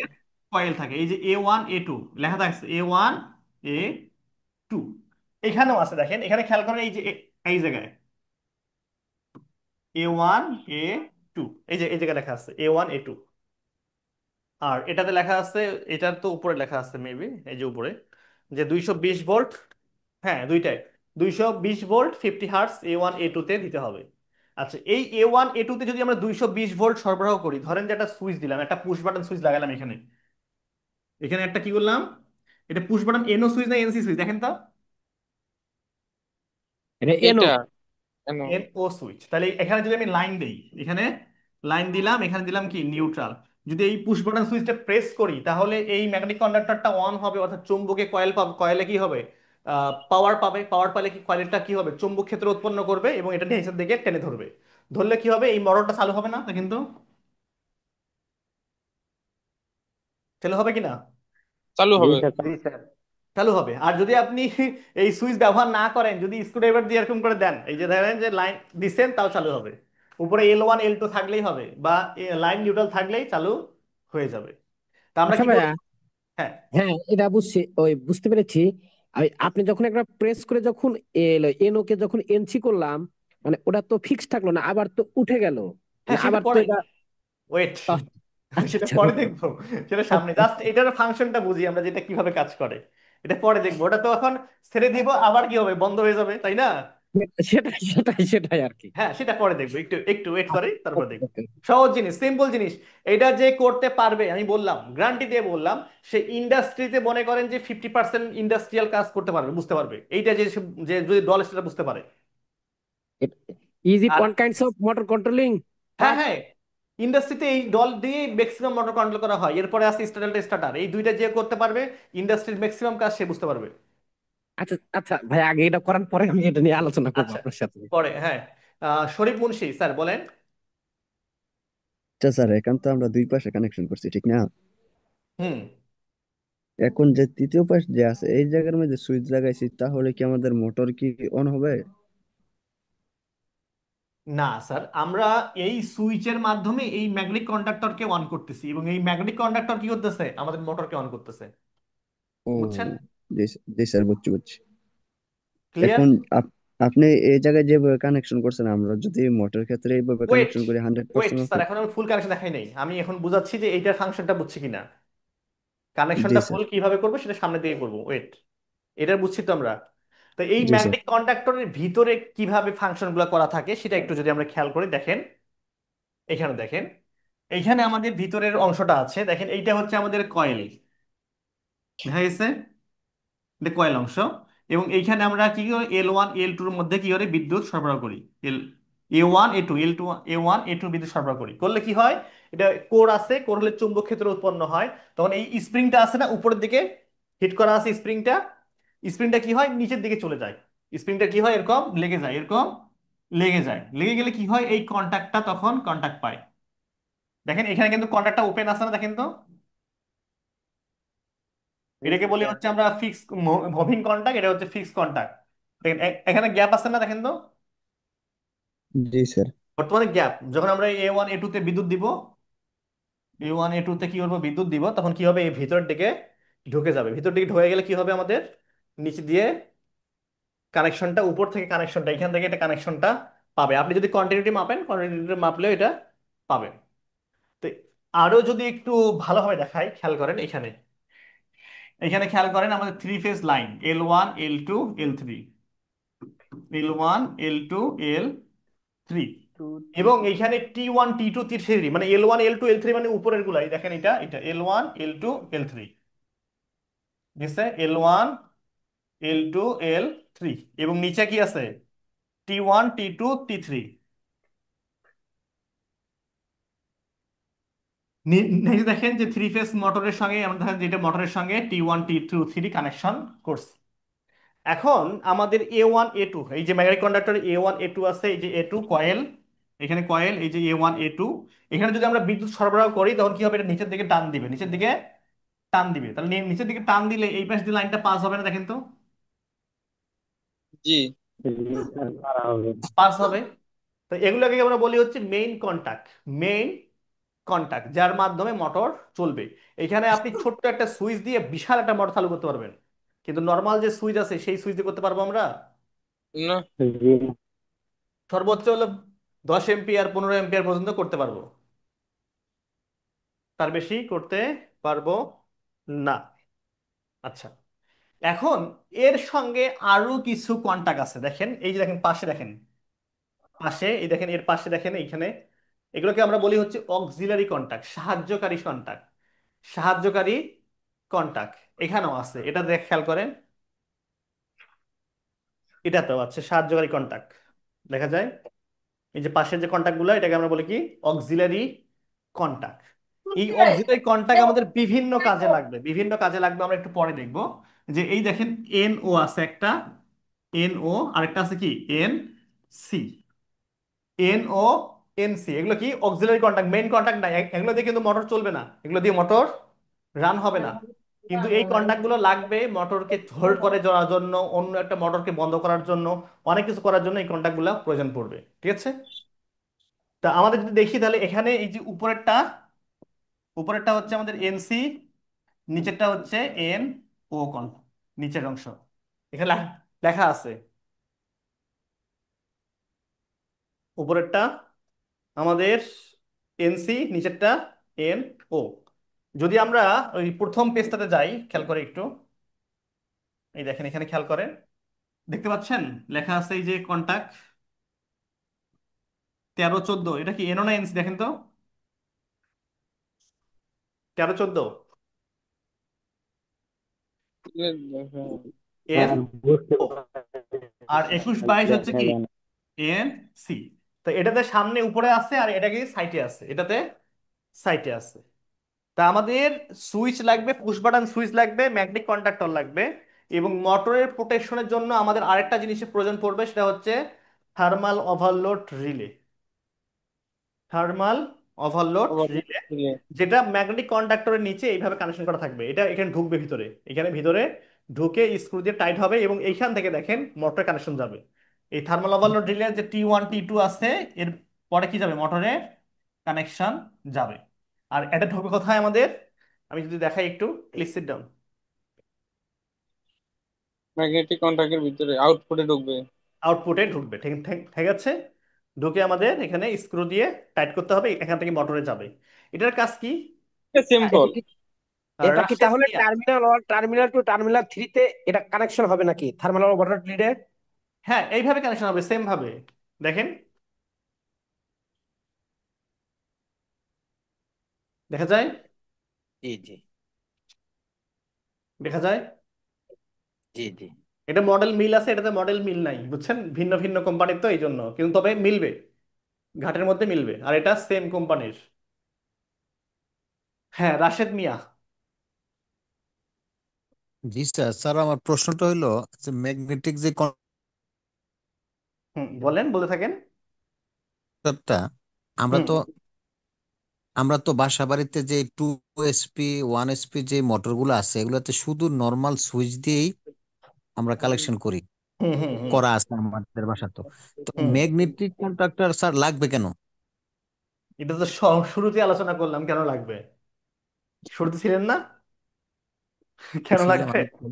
কয়েল থাকে। এই যে A1 A2 লেখা থাকছে, A1 A2 এখানেও আছে, দেখেন এখানে খেয়াল করেন, এই যে এই জায়গায় A1 A2, এই যে এই জায়গায় লেখা আছে A1 A2। আর এটাতে লেখা আছে, এটার তো উপরে লেখা আছে মেবি, এই যে উপরে, যে 220 ভোল্ট। হ্যাঁ, দুইটাই 220 ভোল্ট 50 হার্টস A1 A2 তে দিতে হবে। আচ্ছা, এই A1 A2 তে যদি আমরা 220 ভোল্ট সরবরাহ করি, ধরেন যে একটা সুইচ দিলাম, একটা পুশ বাটন সুইচ লাগালাম এখানে, এখানে একটা কি করলাম, এটা পুশ বাটন এনও সুইচ না এনসি সুইচ, দেখেন তো। এটা এনো। এটা কেন? N O switch. তাহলে এখানে যদি আমি লাইন দেই, এখানে লাইন দিলাম, এখানে দিলাম কি নিউট্রাল। যদি এই পুশ বাটন সুইচটা প্রেস করি, তাহলে এই ম্যাগনেটিক কন্ডাক্টরটা অন হবে, অর্থাৎ চুম্বকে কয়েল পাবে, কয়েলে কি হবে, পাওয়ার পাবে, পাওয়ার পালে কি কয়েলটা কি হবে, চুম্বক ক্ষেত্র উৎপন্ন করবে এবং এটা নিচের দিকে টেনে ধরবে। ধরলে কি হবে, এই মোটরটা চালু হবে না, তা কিন্তু চালু হবে কিনা? চালু জি হবে। স্যার। জি স্যার। চালু হবে। আর যদি আপনি এই সুইচ ব্যবহার না করেন, যদি স্ক্রুড্রাইভার দিয়ে এরকম করে দেন, এই যে ধরেন যে লাইন দিচ্ছেন, তাও চালু হবে। উপরে L1 L2 থাকলেই হবে, বা লাইন নিউট্রাল থাকলেই চালু হয়ে যাবে। তা আমরা আচ্ছা কি ভাইয়া, করব? হ্যাঁ। হ্যাঁ এটা বুঝতে পেরেছি। আপনি যখন একটা প্রেস করে যখন এনো কে যখন এনসি করলাম, মানে ওটা তো ফিক্স থাকলো না, আবার তো উঠে গেল, হ্যাঁ, মানে সেটা আবার তো পরে, এটা। ওয়েট, আহ, আচ্ছা সেটা আচ্ছা, পরে ওকে। দেখবো, সেটা সামনে। জাস্ট এটার ফাংশনটা বুঝি আমরা, যেটা কিভাবে কাজ করে এটা পরে দেখবো। ওটা তো এখন ছেড়ে দিব, আবার কি হবে, বন্ধ হয়ে যাবে, তাই না? সেটাই আর কি। হ্যাঁ, সেটা পরে দেখবো, একটু একটু ওয়েট করে তারপর ওকে দেখবো। ওকে। সহজ জিনিস, সিম্পল জিনিস। এটা যে করতে পারবে, আমি বললাম, গ্যারান্টি দিয়ে বললাম, সে ইন্ডাস্ট্রিতে মনে করেন যে 50% ইন্ডাস্ট্রিয়াল কাজ করতে পারবে, বুঝতে পারবে এইটা, যে যদি দল সেটা বুঝতে পারে। Easy are one kinds of motor controlling হ্যাঁ, পার্ট। হ্যাঁ, ইন্ডাস্ট্রিতে এই ডল দিয়ে ম্যাক্সিমাম মোটর কন্ট্রোল করা হয়। এরপরে আছে স্টার্টার স্টার্টার, এই দুইটা যে করতে পারবে, ইন্ডাস্ট্রির ম্যাক্সিমাম কাজ সে বুঝতে পারবে। আচ্ছা আচ্ছা ভাই, আগে এটা করার পরে আমি এটা নিয়ে আলোচনা করবো আচ্ছা, আপনার সাথে। পরে, হ্যাঁ। শরীফ মুন্সি স্যার বলেন। আচ্ছা স্যার, এখন তো আমরা দুই পাশে কানেকশন করছি, ঠিক না? হুম। এখন যে তৃতীয় পাশ যে আছে এই জায়গার মধ্যে সুইচ লাগাইছি, তাহলে কি আমাদের মোটর কি অন হবে? না স্যার, আমরা এই সুইচের মাধ্যমে এই ম্যাগনেটিক কন্ডাক্টরকে অন করতেছি, এবং এই ম্যাগনেটিক কন্ডাক্টর কি করতেছে, আমাদের মোটরকে অন করতেছে। ও, বুঝছেন? জি জি স্যার, বুঝছি বুঝছি। ক্লিয়ার? এখন আপনি এই জায়গায় যেভাবে কানেকশন করছেন, আমরা যদি মোটর ক্ষেত্রে এইভাবে ওয়েট, কানেকশন করি ওয়েট 100% স্যার, হবে? এখন আমি ফুল কানেকশন দেখাই নাই, আমি এখন বুঝাচ্ছি যে এইটার ফাংশনটা বুঝছি কিনা। জি কানেকশনটা স্যার। ফুল কিভাবে করবো সেটা সামনে দিয়ে করবো, ওয়েট। এটা বুঝছি তো আমরা। তো এই জি স্যার। ম্যাগনেটিক কন্ডাক্টরের ভিতরে কিভাবে ফাংশন গুলো করা থাকে সেটা একটু যদি আমরা খেয়াল করে দেখেন। এখানে দেখেন, এইখানে আমাদের ভিতরের অংশটা আছে, দেখেন এইটা হচ্ছে আমাদের কয়েল, দেখা গেছে, এটা কয়েল অংশ। এবং এইখানে আমরা কি করি, L1 L2 এর মধ্যে কি করে বিদ্যুৎ সরবরাহ করি, এল A1 A2 L2 A1 A2 বিদ্যুৎ সরবরাহ করি, করলে কি হয়, এটা কোর আছে, কোর হলে চুম্বক ক্ষেত্র উৎপন্ন হয়। তখন এই স্প্রিংটা আছে না উপরের দিকে, হিট করা আছে স্প্রিংটা, স্প্রিংটা কি হয়, নিচের দিকে চলে যায়। স্প্রিংটা কি হয়, এরকম লেগে যায়, এরকম লেগে যায়, লেগে গেলে কি হয়, এই কন্টাক্টটা তখন কন্টাক্ট পায়। দেখেন এখানে কিন্তু কন্টাক্টটা ওপেন আছে না, দেখেন তো। জি এটাকে বলি স্যার। হচ্ছে আমরা ফিক্স মুভিং কন্টাক্ট, এটা হচ্ছে ফিক্স কন্টাক্ট। দেখেন এখানে গ্যাপ আছে না, দেখেন তো। জি স্যার। বর্তমানে গ্যাপ, যখন আমরা A1 A2 তে বিদ্যুৎ দিব, A1 A2 তে কি করবো, বিদ্যুৎ দিব, তখন কি হবে, এই ভিতরের দিকে ঢুকে যাবে। ভিতর দিকে ঢুকে গেলে কি হবে, আমাদের নিচে দিয়ে কানেকশনটা, উপর থেকে কানেকশনটা, এখান থেকে এটা কানেকশনটা পাবে। আপনি যদি কন্টিনিউটি মাপেন, কন্টিনিউটি মাপলেও এটা পাবেন। তো আরো যদি একটু ভালোভাবে দেখাই, খেয়াল করেন এখানে, এখানে খেয়াল করেন, আমাদের three phase line L1 L2 L3, L1 L2 L3, two এবং থ্রি। এইখানে T1 T2 T3, মানে L1 L2 L3, মানে উপরের গুলাই দেখেন, এটা এটা L1 L2 L3 দিছে, L1 L2 L3, এবং নিচে কি আছে, T1 T2 T3। নিচে দেখেন যে থ্রি ফেজ মোটরের সঙ্গে আমরা দেখেন যেটা মোটরের সঙ্গে T1 T2 T3 কানেকশন করছি। এখন আমাদের A1 A2, এই যে ম্যাগনেটিক কন্ডাক্টর A1 A2 আছে, এই যে A2 কয়েল, এখানে কয়েল, এই যে A1 A2, এখানে যদি আমরা বিদ্যুৎ সরবরাহ করি, তখন কি হবে, এটা নিচের দিকে টান দিবে, নিচের দিকে টান দিবে। তাহলে নিচের দিকে টান দিলে এই পাশ দিয়ে লাইনটা পাস হবে না, দেখেন তো। জি। জি স্যার, করা হবে। পাস হবে। তো এগুলোকে আমরা বলি হচ্ছে মেইন কন্টাক্ট, মেইন কন্টাক্ট, যার মাধ্যমে মোটর চলবে। এখানে আপনি ছোট্ট একটা সুইচ দিয়ে বিশাল একটা মোটর চালু করতে পারবেন, কিন্তু নর্মাল যে সুইচ আছে সেই সুইচ দিয়ে করতে পারবো আমরা? না। জি না। সর্বোচ্চ হলো 10 এম্পিয়ার 15 এম্পিয়ার পর্যন্ত করতে পারবো, তার বেশি করতে পারবো না। আচ্ছা, এখন এর সঙ্গে আরো কিছু কন্টাক্ট আছে, দেখেন এই যে দেখেন পাশে, দেখেন পাশে, এই দেখেন এর পাশে, দেখেন এইখানে, এগুলোকে আমরা বলি হচ্ছে অক্সিলারি কন্টাক্ট, সাহায্যকারী কন্টাক্ট, সাহায্যকারী কন্টাক্ট এখানেও আছে, এটা দেখ খেয়াল করেন, এটাতেও আছে সাহায্যকারী কন্টাক্ট, দেখা যায়। এই যে পাশের যে কন্টাক্ট গুলো, এটাকে আমরা বলি কি, অক্সিলারি কন্টাক্ট। এই অক্সিলারি কন্টাক্ট আমাদের বিভিন্ন কাজে লাগবে, বিভিন্ন কাজে লাগবে, আমরা একটু পরে দেখব। যে এই দেখেন NO আছে একটা, NO, আরেকটা আছে কি, NC। N O N C, এগুলো কি অক্সিলারি কন্টাক্ট, মেইন কন্টাক্ট নাই, এগুলো দিয়ে কিন্তু মোটর চলবে না, এগুলো দিয়ে মোটর রান হবে না। কিন্তু এই কন্টাক্ট গুলো লাগবে মোটরকে হোল্ড করে যাওয়ার জন্য, অন্য একটা মোটরকে বন্ধ করার জন্য, অনেক কিছু করার জন্য এই কন্টাক্ট গুলো প্রয়োজন পড়বে। ঠিক আছে, তা আমাদের যদি দেখি তাহলে এখানে এই যে উপরেরটা, উপরেরটা হচ্ছে আমাদের এনসি, নিচেরটা হচ্ছে এন ও কন্টাক্ট, নিচের অংশ এখানে লেখা আছে। উপরেরটা আমাদের এনসি, নিচেরটা এন ও। যদি আমরা ওই প্রথম পেজটাতে যাই, খেয়াল করে একটু, এই দেখেন এখানে খেয়াল করেন, দেখতে পাচ্ছেন লেখা আছে এই যে কন্টাক্ট 13 14, এটা কি এনও না এনসি দেখেন তো, 13 14 এন স্যার বুঝতে ও, আর পারছি 21 22 হচ্ছে দেখা কি যায় না। N C. তো এটাতে সামনে উপরে আছে আর এটা কি সাইটে আছে, এটাতে সাইটে আছে। তা আমাদের সুইচ লাগবে, পুশ বাটন সুইচ লাগবে, ম্যাগনেটিক কন্ডাক্টর লাগবে, এবং মোটরের প্রোটেকশনের জন্য আমাদের আরেকটা জিনিসের প্রয়োজন পড়বে, সেটা হচ্ছে thermal overload relay. Thermal overload আবার রিলে, দিলে। যেটা ম্যাগনেটিক কন্ডাক্টরের নিচে এইভাবে কানেকশন করা থাকবে, এটা এখানে ঢুকবে ভিতরে, এখানে ভিতরে ঢুকে স্ক্রু দিয়ে টাইট হবে এবং এইখান থেকে দেখেন মোটর কানেকশন যাবে। এই থার্মাল ওভারলোড রিলে যে T1 T2 আছে, এর পরে কি যাবে, মোটরে কানেকশন যাবে। আর এটা ঢুকবে কোথায় আমাদের, আমি যদি দেখাই একটু, প্লিজ সিট ডাউন। ম্যাগনেটিক কন্ট্যাক্টের ভিতরে আউটপুটে ঢুকবে। আউটপুটে ঢুকবে, ঠিক ঠিক ঠিক আছে। ঢুকে আমাদের এখানে স্ক্রু দিয়ে টাইট করতে হবে, এখান থেকে মোটরে যাবে। এটার কাজ কি? সিম্পল। এটা কি এটা কি রাশেদ তাহলে মিয়া। টার্মিনাল 2 টার্মিনাল 3 তে এটা কানেকশন হবে নাকি থার্মাল ওয়াটার লিডে? হ্যাঁ, এইভাবে কানেকশন হবে সেম ভাবে, দেখেন, দেখা যায়, জি জি দেখা যায়। জি জি। এটা মডেল মিল আছে, এটাতে মডেল মিল নাই, বুঝছেন, ভিন্ন ভিন্ন কোম্পানির তো এই জন্য, কিন্তু তবে মিলবে, ঘাটের মধ্যে মিলবে, আর এটা সেম কোম্পানির। হ্যাঁ, রাশেদ মিয়া। জি স্যার। স্যার আমার প্রশ্নটা হইলো যে ম্যাগনেটিক যে হুম, বলেন, বলে থাকেন। কন্ডাক্টরটা, আমরা হুম তো আমরা তো বাসা বাড়িতে যে 2 এসপি 1 এসপি যে মোটরগুলো আছে এগুলোতে শুধু নর্মাল সুইচ দিয়েই আমরা কালেকশন করি, হুম হুম হুম করা আছে আমাদের বাসা। তো তো হুম ম্যাগনেটিক কন্ডাক্টর স্যার লাগবে কেন? এটা তো শুরুতে আলোচনা করলাম কেন লাগবে, শুরুতে ছিলেন না? কেন ছিলাম লাগবে? আমি।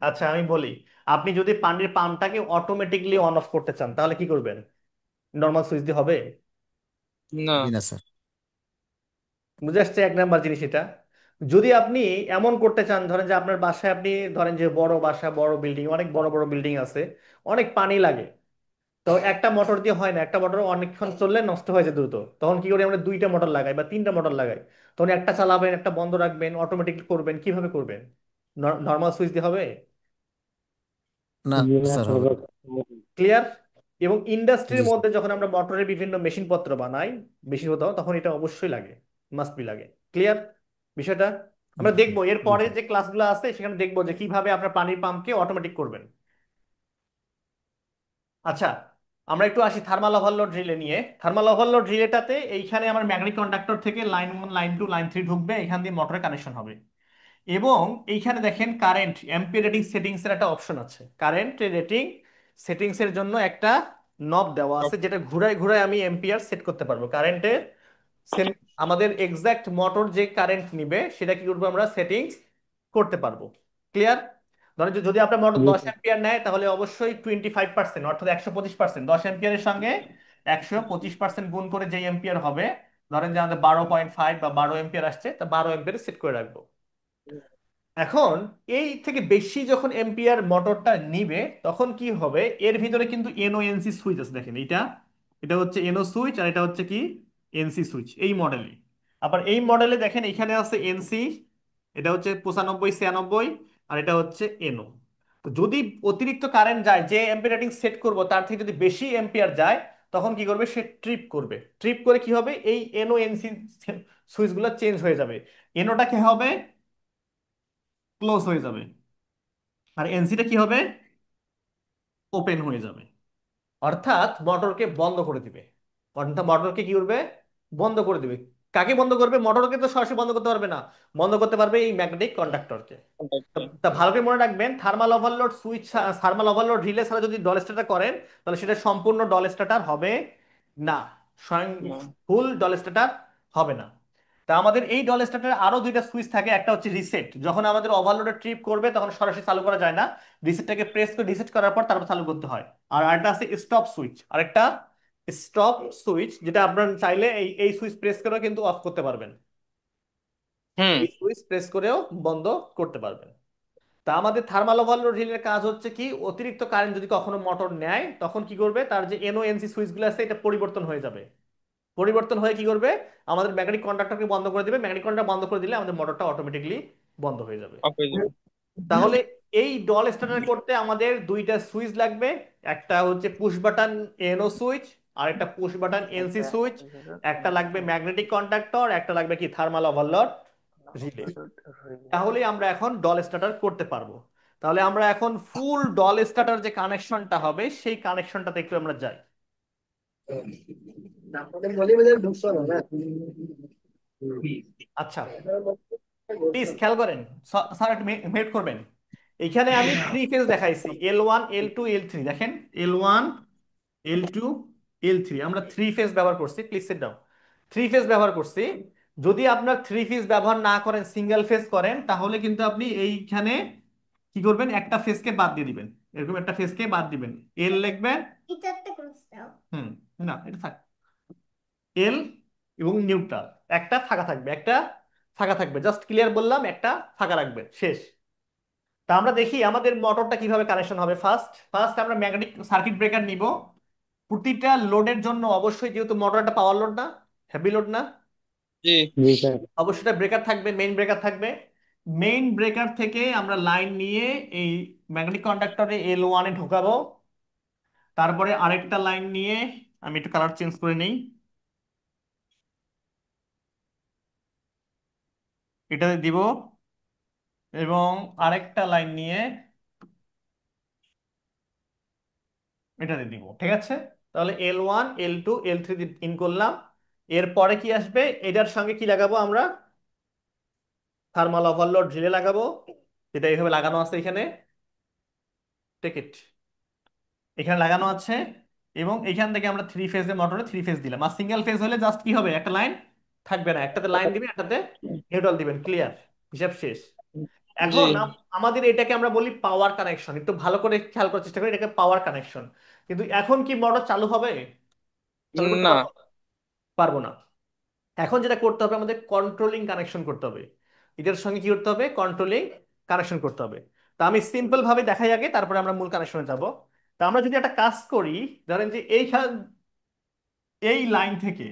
আচ্ছা আমি বলি, আপনি যদি পানির পাম্পটাকে অটোমেটিকলি অন অফ করতে চান তাহলে কি করবেন? নর্মাল সুইচ দিয়ে হবে? না। জি না স্যার। বুঝে আসছে, এক নাম্বার জিনিস এটা। যদি আপনি এমন করতে চান, ধরেন যে আপনার বাসায়, আপনি ধরেন যে বড় বাসা, বড় বিল্ডিং, অনেক বড় বড় বিল্ডিং আছে, অনেক পানি লাগে, তো একটা মোটর দিয়ে হয় না, একটা মোটর অনেকক্ষণ চললে নষ্ট হয়ে যায় দ্রুত, তখন কি করি আমরা, দুইটা মোটর লাগাই বা তিনটা মোটর লাগাই। তখন একটা চালাবেন, একটা বন্ধ রাখবেন, অটোমেটিক করবেন, কিভাবে করবেন? নর্মাল সুইচ দিয়ে হবে? না জি না স্যার, স্যার, হবে না। ক্লিয়ার? এবং জি ইন্ডাস্ট্রির স্যার। মধ্যে যখন আমরা মোটরের বিভিন্ন মেশিনপত্র বানাই, বেশিরভাগ তখন এটা অবশ্যই লাগে, মাস্ট বি লাগে। ক্লিয়ার বিষয়টা? আমরা দেখবো এর জি পরে স্যার। যে ক্লাসগুলো আছে সেখানে দেখবো যে কিভাবে আপনার পানির পাম্পকে অটোমেটিক করবেন। আচ্ছা, আমরা একটু আসি থার্মাল ওভারলোড রিলে নিয়ে। থার্মাল ওভারলোড রিলেটাতে এইখানে আমার ম্যাগনেটিক কন্ডাক্টর থেকে লাইন 1 লাইন 2 লাইন 3 ঢুকবে, এখান দিয়ে মোটরের কানেকশন হবে। এবং এইখানে দেখেন কারেন্ট এম্পিয়ার রেটিং সেটিংস এর একটা অপশন আছে, কারেন্ট রেটিং সেটিংস এর জন্য একটা নব দেওয়া আছে, যেটা ঘুরায় ঘুরায় আমি এম্পিয়ার সেট করতে পারবো কারেন্টের। আমাদের এক্সাক্ট মোটর যে কারেন্ট নিবে সেটা কি করবো, আমরা সেটিংস করতে পারবো। ক্লিয়ার? ধরেন যদি আপনার মোটর জি 10 এম্পিয়ার নেয় তাহলে অবশ্যই 25%, অর্থাৎ 125%, 10 এম্পিয়ারের সঙ্গে 125% গুণ করে যে এম্পিয়ার হবে, ধরেন যে আমাদের 12.5 বা 12 এম্পিয়ার আসছে, তা 12 এম্পিয়ারে সেট করে রাখবো। এখন এই থেকে বেশি যখন এম্পিয়ার মোটরটা নিবে তখন কি হবে, এর ভিতরে কিন্তু এনও এনসি সুইচ আছে, দেখেন এটা, এটা হচ্ছে এনও সুইচ আর এটা হচ্ছে কি এনসি সুইচ এই মডেলে। আবার এই মডেলে দেখেন এখানে আছে এনসি, এটা হচ্ছে 95 96, আর এটা হচ্ছে এনও। তো যদি অতিরিক্ত কারেন্ট যায়, যে এম্পিয়ার রেটিং সেট করব তার থেকে যদি বেশি এম্পিয়ার যায়, তখন কি করবে, সে ট্রিপ করবে। ট্রিপ করে কি হবে, এই এনও এনসি সুইচগুলো চেঞ্জ হয়ে যাবে, এনওটা কি হবে, ক্লোজ হয়ে যাবে, আর এনসিটা কি হবে, ওপেন হয়ে যাবে, অর্থাৎ মোটরকে বন্ধ করে দিবে। মোটরকে কি করবে, বন্ধ করে দিবে। কাকে বন্ধ করবে? মোটরকে তো সরাসরি বন্ধ করতে পারবে না, বন্ধ করতে পারবে এই ম্যাগনেটিক কন্ডাক্টরকে। তা ভালো করে মনে রাখবেন, thermal overload switch, thermal overload relay ছাড়া যদি ডল স্টার্টার করেন, তাহলে সেটা সম্পূর্ণ ডল স্টার্টার হবে না, স্বয়ং ফুল ডল স্টার্টার হবে না। তা আমাদের এই ডল স্টার্টারে আরো দুইটা সুইচ থাকে, একটা হচ্ছে রিসেট, যখন আমাদের ওভারলোডে ট্রিপ করবে তখন সরাসরি চালু করা যায় না, রিসেটটাকে প্রেস করে রিসেট করার পর তারপর চালু করতে হয়। আর আরেকটা আছে স্টপ সুইচ, আরেকটা স্টপ সুইচ, যেটা আপনারা চাইলে এই এই সুইচ প্রেস করেও কিন্তু অফ করতে পারবেন, হুম। এই সুইচ প্রেস করেও বন্ধ করতে পারবেন। তা আমাদের থার্মাল ওভারলোড রিলের কাজ হচ্ছে কি, অতিরিক্ত কারেন্ট যদি কখনো মোটর নেয় তখন কি করবে, তার যে এনওএনসি সুইচগুলো আছে এটা পরিবর্তন হয়ে যাবে, পরিবর্তন হয়ে কি করবে, আমাদের ম্যাগনেটিক কন্ডাক্টরকে বন্ধ করে দিবে, ম্যাগনেটিক কন্ডাক্টর বন্ধ করে দিলে আমাদের মোটরটা অটোমেটিকলি বন্ধ হয়ে যাবে। অফ হয়ে যাবে। তাহলে এই ডল স্টার্টার করতে আমাদের দুইটা সুইচ লাগবে, একটা হচ্ছে পুশ বাটন এনও সুইচ, আর একটা পুশ বাটন এনসি সুইচ, একটা লাগবে ম্যাগনেটিক কন্ডাক্টর, একটা লাগবে কি থার্মাল ওভারলোড রিলে। তাহলেই আমরা এখন ডল স্টার্টার করতে পারবো। তাহলে আমরা এখন ফুল ডল স্টার্টার যে কানেকশনটা হবে সেই কানেকশনটাতে একটু আমরা যাই। আচ্ছা, প্লিজ খেয়াল করেন, স্যার একটু মেট করবেন। এখানে আমি থ্রি ফেজ দেখাইছি, L1 L2 L3, দেখেন L1 L2 L3, আমরা থ্রি ফেজ ব্যবহার করছি, please sit down, three phase ব্যবহার করছি। যদি আপনার থ্রি ফেজ ব্যবহার না করেন, সিঙ্গেল ফেজ করেন, তাহলে কিন্তু আপনি এইখানে কি করবেন, একটা ফেজকে বাদ দিয়ে দিবেন, এরকম একটা ফেজকে বাদ দিবেন, এল লিখবেন, হুম, না এটা থাক, এল এবং নিউট্রাল, একটা ফাঁকা থাকবে, একটা ফাঁকা থাকবে, জাস্ট ক্লিয়ার বললাম, একটা ফাঁকা রাখবে, শেষ। তা আমরা দেখি আমাদের মোটরটা কিভাবে কানেকশন হবে। ফার্স্ট ফার্স্ট আমরা ম্যাগনেটিক সার্কিট ব্রেকার নিব। প্রতিটা লোডের জন্য অবশ্যই, যেহেতু মোটরটা পাওয়ার লোড না, হেভি লোড না, জি। জি স্যার। অবশ্যই এটা ব্রেকার থাকবে, মেইন ব্রেকার থাকবে। মেইন ব্রেকার থেকে আমরা লাইন নিয়ে এই ম্যাগনেটিক কন্ডাক্টরে L1 এ ঢোকাবো। তারপরে আরেকটা লাইন নিয়ে, আমি একটু কালার চেঞ্জ করে নিই, এটাতে দিব, এবং আরেকটা লাইন নিয়ে এটাতে দিব, ঠিক আছে। তাহলে L1 L2 L3 ইন করলাম। এরপরে কি আসবে, এটার সঙ্গে কি লাগাবো আমরা, থার্মাল ওভারলোড রিলে লাগাবো, যেটা এইভাবে লাগানো আছে এখানে, টেক ইট, এখানে লাগানো আছে। এবং এখান থেকে আমরা থ্রি ফেজের মোটরে থ্রি ফেজ দিলাম। আর সিঙ্গেল ফেজ হলে জাস্ট কি হবে, একটা লাইন থাকবে না, একটাতে লাইন দিবেন, একটাতে নিউট্রাল দিবেন, ক্লিয়ার, হিসাব শেষ। জি। এখন আমাদের এটাকে আমরা বলি পাওয়ার কানেকশন, একটু ভালো করে খেয়াল করার চেষ্টা করি, এটাকে পাওয়ার কানেকশন। কিন্তু এখন কি মোটর চালু হবে, চালু করতে না। পারবো? পারবো না। এখন যেটা করতে হবে, আমাদের কন্ট্রোলিং কানেকশন করতে হবে, এটার সঙ্গে কি করতে হবে, কন্ট্রোলিং কানেকশন করতে হবে। তা আমি সিম্পল ভাবে দেখাই আগে, তারপরে আমরা মূল কানেকশনে যাব। তা আমরা যদি একটা কাজ করি, ধরেন যে এই লাইন থেকে,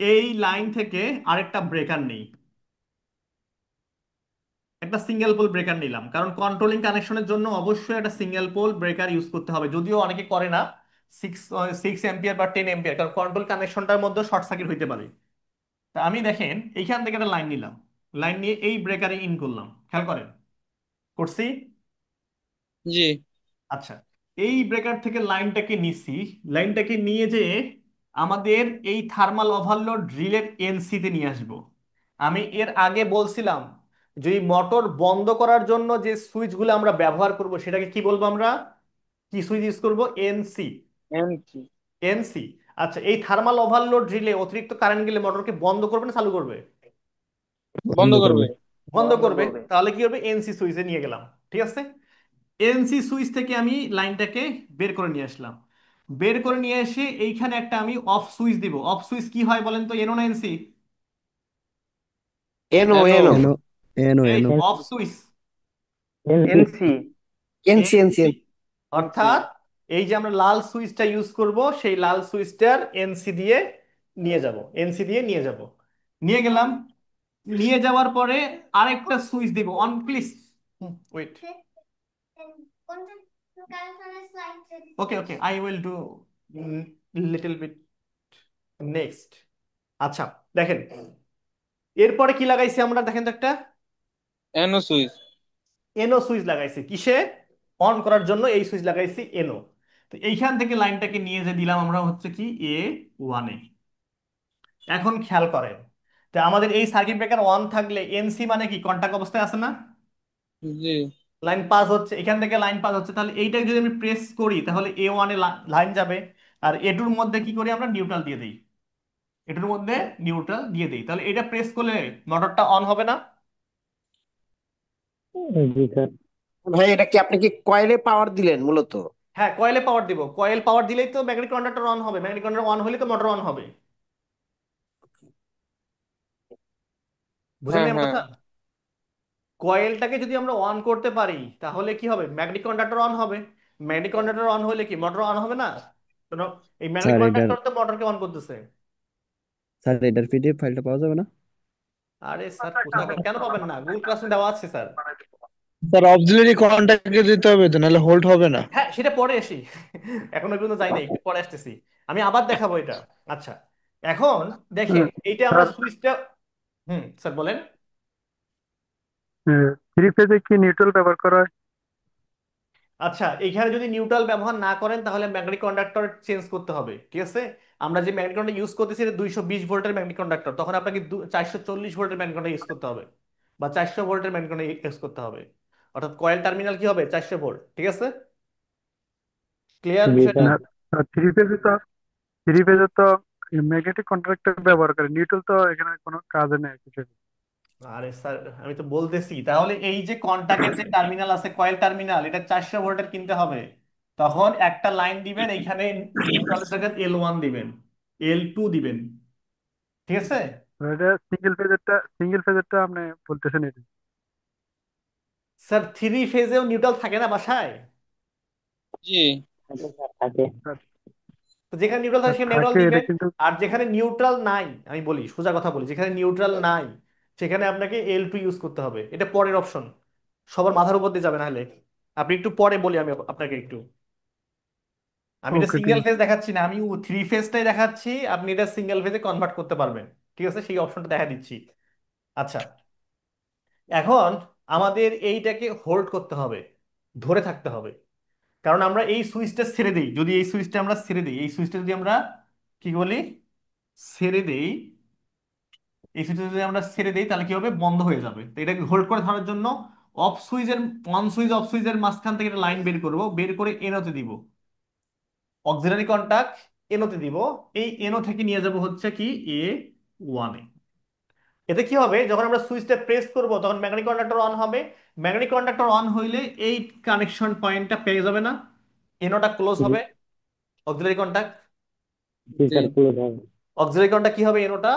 এই লাইন থেকে আরেকটা ব্রেকার নেই, একটা সিঙ্গেল পোল ব্রেকার নিলাম, কারণ কন্ট্রোলিং কানেকশনের জন্য অবশ্যই একটা সিঙ্গেল পোল ব্রেকার ইউজ করতে হবে, যদিও অনেকে করে না, সিক্স সিক্স এম্পিয়ার বা 10 এম্পিয়ার, কারণ কন্ট্রোল কানেকশনটার মধ্যে শর্ট সার্কিট হইতে পারে। তা আমি দেখেন এইখান থেকে একটা লাইন নিলাম, লাইন নিয়ে এই ব্রেকারে ইন করলাম, খেয়াল করেন, করছি। জি। আচ্ছা, এই ব্রেকার থেকে লাইনটাকে নিছি, লাইনটাকে নিয়ে যে আমাদের এই থার্মাল ওভারলোড রিলের এনসিতে নিয়ে আসব। আমি এর আগে বলছিলাম যে এই মোটর বন্ধ করার জন্য যে সুইচগুলো আমরা ব্যবহার করব সেটাকে কি বলবো আমরা, কি সুইচ ইউজ করব, এনসি, এমসি। এনসি। আচ্ছা, এই থার্মাল ওভারলোড রিলে অতিরিক্ত কারেন্ট গেলে মোটরকে বন্ধ করবে না চালু করবে? বন্ধ বন্ধ করবে। করবে। বন্ধ করবে। তাহলে কি হবে, এনসি সুইচে নিয়ে গেলাম, ঠিক আছে। এনসি সুইচ থেকে আমি লাইনটাকে বের করে নিয়ে আসলাম, বের করে নিয়ে এসে এইখানে একটা আমি অফ সুইচ দিব। অফ সুইচ কি হয় বলেন তো, এনো না এনসি? এনো এনো। এনো এনো এনো এই এনো off switch, NC. NC. NC NC NC, NC. অর্থাৎ এই যে আমরা লাল সুইচটা ইউজ করব, সেই লাল সুইচটার এনসি দিয়ে নিয়ে যাব, এনসি দিয়ে নিয়ে যাব, নিয়ে গেলাম। নিয়ে যাওয়ার পরে আরেকটা সুইচ দিব, on please, wait, okay okay, I will do little bit next. আচ্ছা, দেখেন এরপরে কি লাগাইছি আমরা, দেখেন তো একটা এনো সুইচ। এনো সুইচ লাগাইছি, কিসে, অন করার জন্য এই সুইচ লাগাইছি এনো। তো এইখান থেকে লাইনটাকে নিয়ে যে দিলাম আমরা হচ্ছে কি A1-এ। এখন খেয়াল করেন, তো আমাদের এই সার্কিট ব্রেকার ওয়ান থাকলে এনসি মানে কি কন্টাক্ট অবস্থায় আছে না? জি। লাইন পাস হচ্ছে, এখান থেকে লাইন পাস হচ্ছে, তাহলে এইটাকে যদি আমি প্রেস করি তাহলে A1-এ লাইন যাবে। আর এটুর মধ্যে কি করি আমরা, নিউট্রাল দিয়ে দিই। এটুর মধ্যে নিউট্রাল দিয়ে দিই, তাহলে এটা প্রেস করলে মোটরটা অন হবে না? জি স্যার। ভাই এটা কি আপনি কি কয়েলে পাওয়ার দিলেন মূলত? হ্যাঁ, কয়েলে পাওয়ার দিব, কয়েল পাওয়ার দিলেই তো ম্যাগনেটিক কন্ডাক্টর অন হবে, ম্যাগনেটিক কন্ডাক্টর অন হলে তো মোটর অন হবে। বুঝেন হ্যাঁ না আমার হ্যাঁ। কথা? কয়েলটাকে যদি আমরা অন করতে পারি তাহলে কি হবে, ম্যাগনেটিক কন্ডাক্টর অন হবে। ম্যাগনেটিক কন্ডাক্টর অন হলে কি মোটর অন হবে না? কেন? এই ম্যাগনেটিক স্যার এটার কন্ডাক্টর তো মোটরকে অন করতেছে। স্যার এটার পিডিএফ ফাইলটা পাওয়া যাবে না? আরে স্যার কোথায় কেন পাবেন না, গুগল ক্লাসরুম দেওয়া আছে স্যার। স্যার অক্সিলারি কন্ট্যাক্টে দিতে হবে তো, নাহলে হোল্ড হবে না। হ্যাঁ, সেটা পরে আসি। এখনো পর্যন্ত যাই নাই, একটু পরে আসতেছি। আমি আবার দেখাবো এটা। আচ্ছা, এখন দেখেন এইটা আমরা স্যার সুইচটা। স্যার বলেন। থ্রি ফেজে কি নিউট্রাল ব্যবহার করা হয়? আচ্ছা, এখানে যদি নিউট্রাল ব্যবহার না করেন তাহলে ম্যাগনেটিক কন্ডাক্টর চেঞ্জ করতে হবে, ঠিক আছে? আমরা যে ম্যাগনেটিক কন্ডাক্টর ইউজ করতেছি এটা 220 ভোল্টের ম্যাগনেটিক কন্ডাক্টর, তখন আপনাকে 440 ভোল্টের ম্যাগনেটিক কন্ডাক্টর ইউজ করতে হবে, বা 400 ভোল্টের ম্যাগনেটিক কন্ডাক্টর ইউজ করতে হবে। অর্থাৎ কয়েল টার্মিনাল কি হবে, 400 ভোল্ট, ঠিক আছে? ক্লিয়ার জি বিষয়টা? স্যার। না, থ্রি ফেজে তো ম্যাগনেটিক কন্ট্রাক্টর ব্যবহার করে, নিউট্রাল তো এখানে কোনো কাজে নেই কিছু। আরে স্যার, আমি তো বলতেছি তাহলে এই যে কন্টাক্টের যে টার্মিনাল আছে, কয়েল টার্মিনাল, এটা 400 ভোল্টের কিনতে হবে। তখন একটা লাইন দিবেন এইখানে, নিউট্রালের জায়গায় L1 দিবেন, L2 দিবেন, ঠিক আছে? এটা সিঙ্গেল ফেজেরটা আপনি বলতেছেন এটা? স্যার, থ্রি ফেজেও নিউট্রাল থাকে না বাসায়? জি। থাকে স্যার, থাকে। স্যার, তো যেখানে নিউট্রাল থাকে সেখানে নিউট্রাল থাকে এটা দিবেন। কিন্তু। আর যেখানে নিউট্রাল নাই, আমি বলি সোজা কথা বলি, যেখানে নিউট্রাল নাই সেখানে আপনাকে L2 ইউজ করতে হবে, এটা পরের অপশন, সবার মাথার উপর দিয়ে যাবে না হলে। আপনি একটু পরে বলি আমি আপনাকে একটু। আমি এটা ওকে, ঠিক সিঙ্গেল আছে। ফেজ দেখাচ্ছি না, আমি থ্রি ফেজটাই দেখাচ্ছি, আপনি এটা সিঙ্গেল ফেজে কনভার্ট করতে পারবেন, ঠিক আছে? সেই অপশনটা দেখা দিচ্ছি। আচ্ছা, এখন আমাদের এইটাকে হোল্ড করতে হবে, ধরে থাকতে হবে। কারণ আমরা এই সুইচটা ছেড়ে দিই, যদি এই সুইচটা আমরা ছেড়ে দিই, এই সুইচটা যদি আমরা কি বলি, ছেড়ে দেই, এই সুইচটা যদি আমরা ছেড়ে দিই তাহলে কি হবে, বন্ধ হয়ে যাবে। তো এটাকে হোল্ড করে ধরার জন্য অফ সুইচের, অন সুইচ অফ সুইচের মাঝখান থেকে একটা লাইন বের করব, বের করে এনোতে দিব, অক্সিলারি কন্টাক্ট এনোতে দিব। এই এনো থেকে নিয়ে যাব হচ্ছে কি A1-এ। এতে কি হবে, যখন আমরা সুইচটা প্রেস করব তখন ম্যাগনেটিক কন্ডাক্টর অন হবে। ম্যাগনেটিক কন্ডাক্টর অন হইলে এই কানেকশন পয়েন্টটা পেয়ে যাবে না, এনোটা ক্লোজ জি হবে, অক্সিলারি কন্টাক্ট। জি জি। স্যার, ক্লোজ হবে। অক্সিলারি কন্টাক্ট কি হবে, এনোটা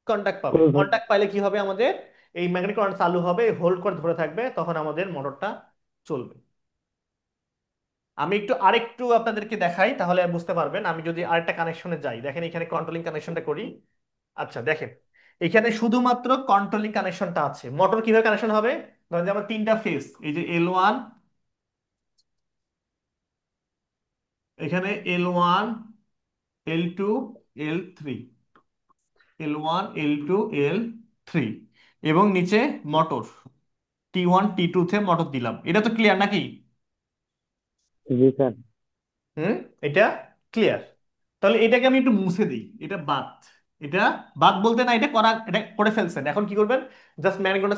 কন্টাক্ট পাবে, ক্লোজ হবে। কন্টাক্ট পাইলে কি হবে আমাদের, এই ম্যাগনেটিক কন্ডাক্টর চালু হবে, হোল্ড করে ধরে থাকবে, তখন আমাদের মোটরটা চলবে। আমি একটু আরেকটু আপনাদেরকে দেখাই তাহলে বুঝতে পারবেন। আমি যদি আরেকটা কানেকশনে যাই, দেখেন এখানে কন্ট্রোলিং কানেকশনটা করি। আচ্ছা দেখেন, এখানে শুধুমাত্র কন্ট্রোলিং কানেকশনটা আছে। মোটর কিভাবে কানেকশন হবে, ধরেন যে আমার তিনটা ফেজ, এই যে L1, এখানে L1, L2, L3, L1, L2, L3, এবং নিচে মোটর T1, T2 তে মোটর দিলাম। এটা তো ক্লিয়ার নাকি? জি স্যার। হুম, এটা ক্লিয়ার। তাহলে এটাকে আমি একটু মুছে দিই, এটা বাদ। এটা বাদ বলতে না, এটা করা, এটা করে ফেলছেন, এখন কি করবেন, জাস্ট ম্যানিকোনটা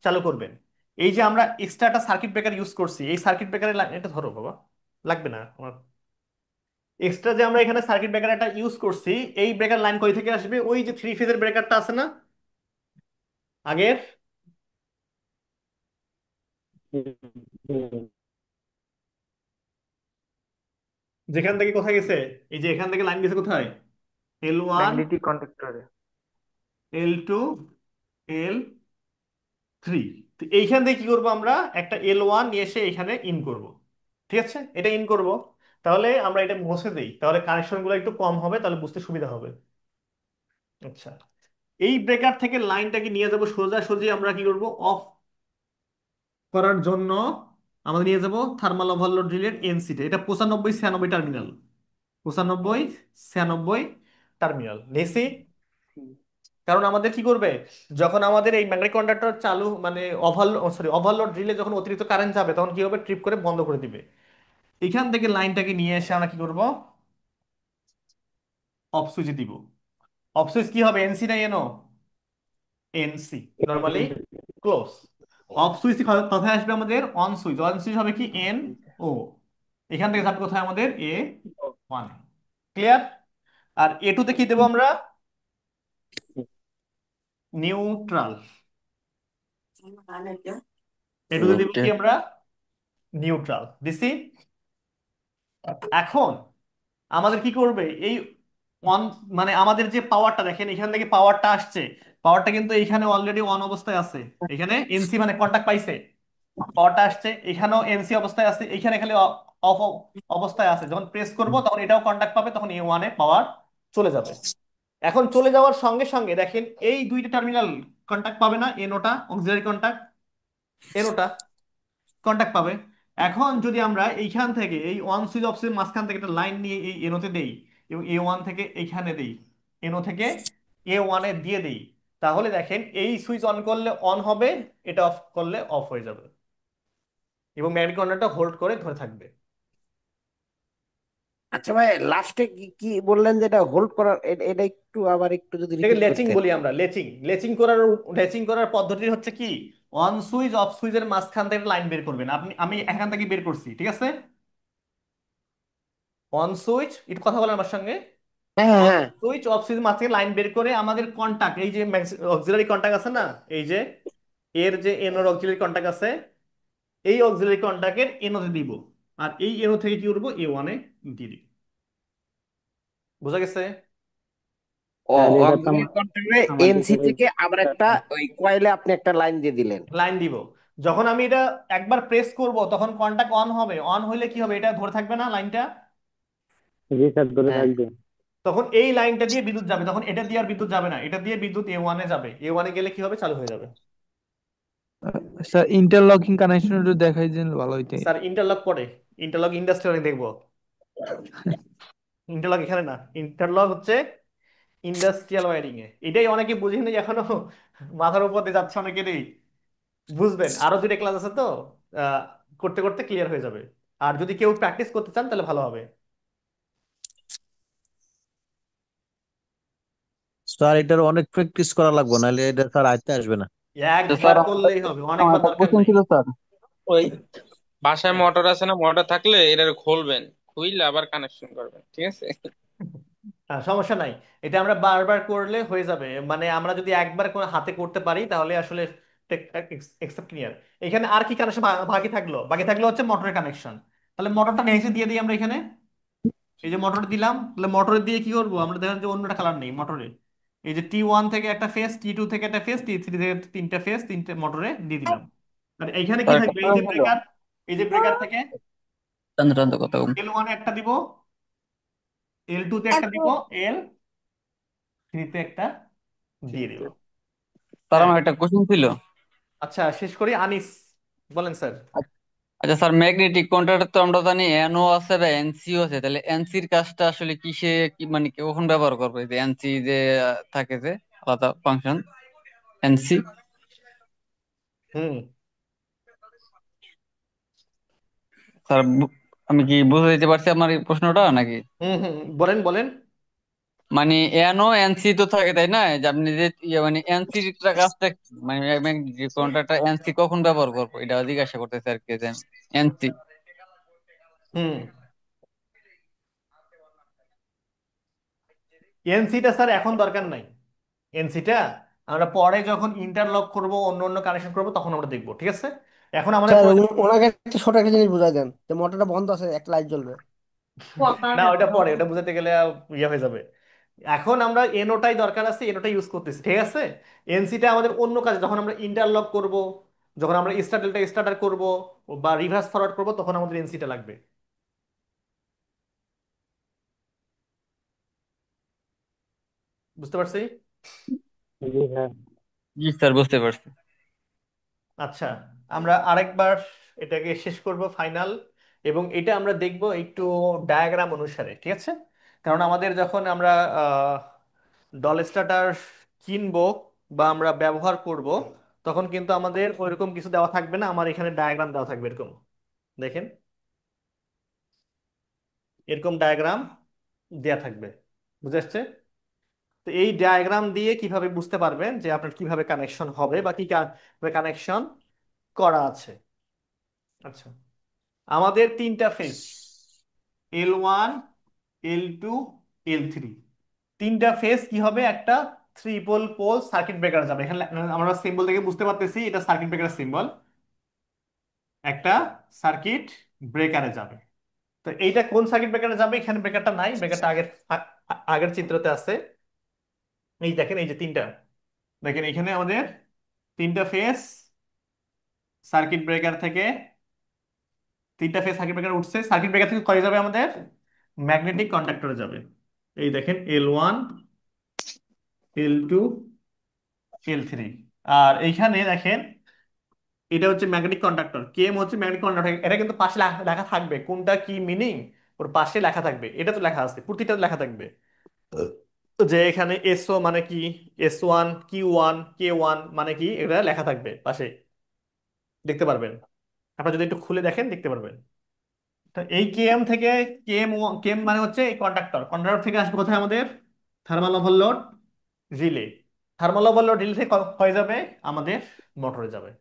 চালু করবেন। এই যে আমরা এক্সট্রা একটা সার্কিট ব্রেকার ইউজ করছি, এই সার্কিট ব্রেকারের এটা ধরো বাবা, লাগবে না আমার। এক্সট্রা যে আমরা এখানে সার্কিট ব্রেকার একটা ইউজ করছি, এই ব্রেকার লাইন কই থেকে আসবে, ওই যে থ্রি ফেজের ব্রেকারটা আছে না আগের, যেখান থেকে কোথায় গেছে, এই যে এখান থেকে লাইন গেছে কোথায়, L1, ম্যাগনেটিক কন্ডাক্টরে। L2, L3। তো এইখান থেকে কি করবো, আমরা একটা L1 নিয়ে এসে এখানে ইন করব, ঠিক আছে? এটা ইন করব, তাহলে আমরা এটা মুছে দেই, তাহলে কানেকশন গুলো একটু কম হবে, তাহলে বুঝতে সুবিধা হবে। আচ্ছা, এই ব্রেকার থেকে লাইনটাকে নিয়ে যাব সোজাসুজি, আমরা কি করব, অফ করার জন্য আমাদের নিয়ে যাব থার্মাল ওভারলোড রিলের এনসিতে, এটা 95 96 টার্মিনাল, 95 96 টার্মিনাল নেসি। কারণ আমাদের কি করবে, যখন আমাদের এই ম্যাগনেটিক কন্ডাক্টর চালু মানে ওভারলোড রিলে যখন অতিরিক্ত কারেন্ট যাবে তখন কি হবে, ট্রিপ করে বন্ধ করে দিবে। এখান থেকে লাইনটাকে নিয়ে এসে আমরা কি করব, অফ সুইচে দিব। অফ সুইচ কি হবে, এনসি না NO? NC, normally close. Off switch কোথায় আসবে আমাদের, অন সুইচ। অন সুইচ হবে কি, এন ও। এখান থেকে যাবে কোথায় আমাদের, এ ওয়ান। ক্লিয়ার? আর এ টু তে কি দেবো আমরা, নিউট্রাল। এ টু তে দিব ওকে। কি আমরা, নিউট্রাল দিছি। এখন আমাদের কি করবে, এই অন, মানে আমাদের যে পাওয়ারটা দেখেন এখান থেকে পাওয়ারটা আসছে, পাওয়ারটা কিন্তু এখানে অলরেডি অন অবস্থায় আছে। এখানে এনসি মানে কন্টাক্ট পাইছে, পাওয়ারটা আসছে, এখানেও এনসি অবস্থায় আছে, এখানে খালি অফ অবস্থায় আছে। যখন প্রেস করব তখন এটাও কন্টাক্ট পাবে, তখন এ ওয়ানে পাওয়ার চলে যাবে। এখন চলে যাওয়ার সঙ্গে সঙ্গে দেখেন এই দুইটা টার্মিনাল কন্টাক্ট পাবে না, এনোটা অক্সিলারি কন্টাক্ট, এনোটা কন্টাক্ট পাবে। এখন যদি আমরা এইখান থেকে এই ওয়ান সুইচ অফ সুইচ মাঝখান থেকে একটা লাইন নিয়ে এই এনোতে দেই, এবং এ ওয়ান থেকে এইখানে দেই, এনো থেকে এ ওয়ানে দিয়ে দেই, তাহলে দেখেন এই সুইচ অন করলে অন হবে, এটা অফ করলে অফ হয়ে যাবে, এবং ম্যাগনেটিক কন্ডাক্টরটা হোল্ড করে ধরে থাকবে। আচ্ছা ভাই, লাস্টে কি কি বললেন যে এটা হোল্ড করার, এটা একটু আবার একটু যদি এটাকে রিপিট লেচিং করতেন। বলি আমরা, লেচিং। লেচিং করার পদ্ধতি হচ্ছে কি, অন সুইচ অফ সুইচের মাঝখান থেকে লাইন বের করবেন আপনি, আমি এখান থেকে বের করছি, ঠিক আছে? অন সুইচ, একটু কথা বলেন আমার সঙ্গে। হ্যাঁ হ্যাঁ হ্যাঁ। সুইচ অফ সুইচ মাঝখানে লাইন বের করে আমাদের কন্টাক্ট, এই যে অক্সিলারি কন্টাক্ট আছে না, এই যে এর যে এনোর অক্সিলারি কন্টাক্ট আছে, এই অক্সিলারি কন্টাক্টের এনোতে দিব, আর এই এনো থেকে কি করবো, এ ওয়ানে দিয়ে দিব। বোঝা গেছে? ও, তাহলে এটা তো অক্সিলারি কন্ট্যাক্টরে আমাদের এনসি থেকে আবার একটা ওই কয়েলে আপনি একটা লাইন দিয়ে দিলেন। লাইন দিব, যখন আমি এটা একবার প্রেস করব তখন কন্টাক্ট অন হবে, অন হইলে কি হবে, এটা ধরে থাকবে না লাইনটা, জি স্যার ধরে হ্যাঁ। থাকবে। তখন এই লাইনটা দিয়ে বিদ্যুৎ যাবে, তখন এটা দিয়ে আর বিদ্যুৎ যাবে না, এটা দিয়ে বিদ্যুৎ এ ওয়ানে যাবে, এ ওয়ানে গেলে কি হবে, চালু হয়ে যাবে। স্যার ইন্টারলকিং কানেকশন একটু দেখাই দিন ভালো হইতে। স্যার ইন্টারলক পরে, ইন্টারলক ইন্ডাস্ট্রিয়াল দেখবো। ইন্টারলক এখানে না, ইন্টারলক হচ্ছে ইন্ডাস্ট্রিয়াল ওয়্যারিং এ। এটাই অনেকে বুঝেনি এখনো, মাথার উপর দিয়ে যাচ্ছে অনেকেরই। বুঝবেন, আরো দুটো ক্লাস আছে তো, আহ, করতে করতে ক্লিয়ার হয়ে যাবে। আর যদি কেউ প্র্যাকটিস করতে চান তাহলে ভালো হবে। স্যার এটার অনেক প্র্যাকটিস করা লাগবে, নাহলে এটা স্যার আয়ত্তে আসবে না। তো একবার স্যার করলেই হবে, আমার অনেকবার একটা দরকার কোশ্চেন নাই। ছিল স্যার। ওই বাসায় মোটর আছে না, মোটর থাকলে এটার খুলবেন, খুইলে আবার কানেকশন করবেন, ঠিক আছে? হ্যাঁ, সমস্যা নাই, এটা আমরা বারবার করলে হয়ে যাবে। মানে আমরা যদি একবার করে হাতে করতে পারি তাহলে আসলে এক্সেপ্ট ক্লিয়ার। এখানে আর কি কানেকশন বাকি থাকলো, বাকি থাকলো হচ্ছে মোটরের কানেকশন। তাহলে মোটরটা নিচে দিয়ে দিই আমরা এখানে, এই যে মোটর দিলাম, তাহলে মোটর দিয়ে কি করবো আমরা, দেখেন যে অন্যটা কালার নেই মোটরে, এই যে টি1 থেকে একটা ফেস, টি2 থেকে একটা ফেস, টি3 থেকে তিনটা ফেস, তিনটে মোটরে দিয়ে দিলাম। আর এইখানে কি স্যার একটা থাকবে, এই কথা যে ছিল, ব্রেকার, এই যে ব্রেকার থেকে টানতে টানতে কথা বলুন। এল1 একটা দিব, এল2 তে একটা দিব, এল3 তে একটা দিয়ে দিব। স্যার হ্যাঁ, আমার একটা কোশ্চেন ছিল। আচ্ছা শেষ করি, আনিস বলেন স্যার। আচ্ছা স্যার, ম্যাগনেটিক কন্ট্রাক্টর তো আমরা জানি এনও আছে বা এনসিও আছে, তাহলে এনসির কাজটা আসলে কিসে, কি মানে কখন ব্যবহার করবো, এই যে এনসি যে থাকে যে আলাদা ফাংশন, এনসি। হুম স্যার আমি কি বুঝে দিতে পারছি আপনার এই প্রশ্নটা নাকি? হুম হুম, বলেন বলেন। মানে এনও এনসি তো থাকে তাই না, যে আপনি যে মানে এনসির কাজটা কি? মানে ম্যাগনেটিক কন্ট্রাক্টর এনসি কখন ব্যবহার করবো, এটা জিজ্ঞাসা করতেছে আর কি, যে এনসি। হুম, এনসিটা স্যার এখন দরকার নাই, এনসিটা আমরা পরে যখন ইন্টারলক করব, অন্য অন্য কানেকশন করব তখন আমরা দেখবো, ঠিক আছে? এখন আমাদের স্যার প্রয়োজন, ওনাকে একটা ছোট একটা জিনিস বুঝাই দেন, যে মোটরটা বন্ধ আছে, একটা লাইট জ্বলবে। না ওটা পরে, ওটা বুঝাতে গেলে ইয়ে হয়ে যাবে। এখন আমরা এনওটাই দরকার আছে, এনওটাই ইউজ করতেছি, ঠিক আছে? এনসিটা আমাদের অন্য কাজে, যখন আমরা ইন্টারলক করব, যখন আমরা স্টার্টারটা স্টার্টার করব বা রিভার্স ফরওয়ার্ড করব, তখন আমাদের এনসিটা লাগবে। বুঝতে পারছি? জি স্যার। জি স্যার, বুঝতে পারছি। আচ্ছা, আমরা আরেকবার এটাকে শেষ করব ফাইনাল, এবং এটা আমরা দেখব একটু ডায়াগ্রাম অনুসারে, ঠিক আছে? কারণ আমাদের যখন আমরা ডল স্টার্টার কিনবো বা আমরা ব্যবহার করব, তখন কিন্তু আমাদের ওইরকম কিছু দেওয়া থাকবে না, আমার এখানে ডায়াগ্রাম দেওয়া থাকবে এরকম, দেখেন। এরকম ডায়াগ্রাম দেয়া থাকবে, বুঝে আসছে? তো এই ডায়াগ্রাম দিয়ে কিভাবে বুঝতে পারবেন যে আপনার কিভাবে কানেকশন হবে বা কি কানেকশন করা আছে। আচ্ছা, আমাদের তিনটা ফেজ, L1, L2, L3, তিনটা ফেজ কি হবে, একটা ট্রিপল পোল সার্কিট ব্রেকার যাবে। এখানে আমরা সিম্বল থেকে বুঝতে পারতেছি এটা সার্কিট ব্রেকারের সিম্বল, একটা সার্কিট ব্রেকারে যাবে। তো এইটা কোন সার্কিট ব্রেকারে যাবে? এখানে ব্রেকারটা নাই, ব্রেকারটা আগের চিত্রতে আছে। এই দেখেন, এই যে তিনটা, দেখেন এখানে আমাদের তিনটা ফেজ সার্কিট ব্রেকার থেকে, তিনটা ফেজ সার্কিট ব্রেকার উঠছে, সার্কিট ব্রেকার থেকে কয়ে যাবে আমাদের ম্যাগনেটিক কন্ডাক্টরে যাবে। এই দেখেন L1, L2, L3। আর এইখানে দেখেন এটা হচ্ছে ম্যাগনেটিক কন্ডাক্টর, কেম হচ্ছে ম্যাগনেটিক কন্ডাক্টর। এটা কিন্তু পাশে লেখা থাকবে কোনটা কি মিনিং, ওর পাশে লেখা থাকবে। এটা তো লেখা আছে, প্রতিটা লেখা থাকবে যে এখানে এসও মানে কি, S1, Q1, K1 মানে কি, এটা লেখা থাকবে পাশে, দেখতে পারবেন। আপনারা যদি একটু খুলে দেখেন দেখতে পারবেন। তো এই কেএম থেকে, কেএম কেএম মানে হচ্ছে এই কন্ডাক্টর, কন্ডাক্টর থেকে আসবে কোথায় আমাদের thermal overload relay, thermal overload relay থেকে হয়ে যাবে আমাদের মোটরে যাবে।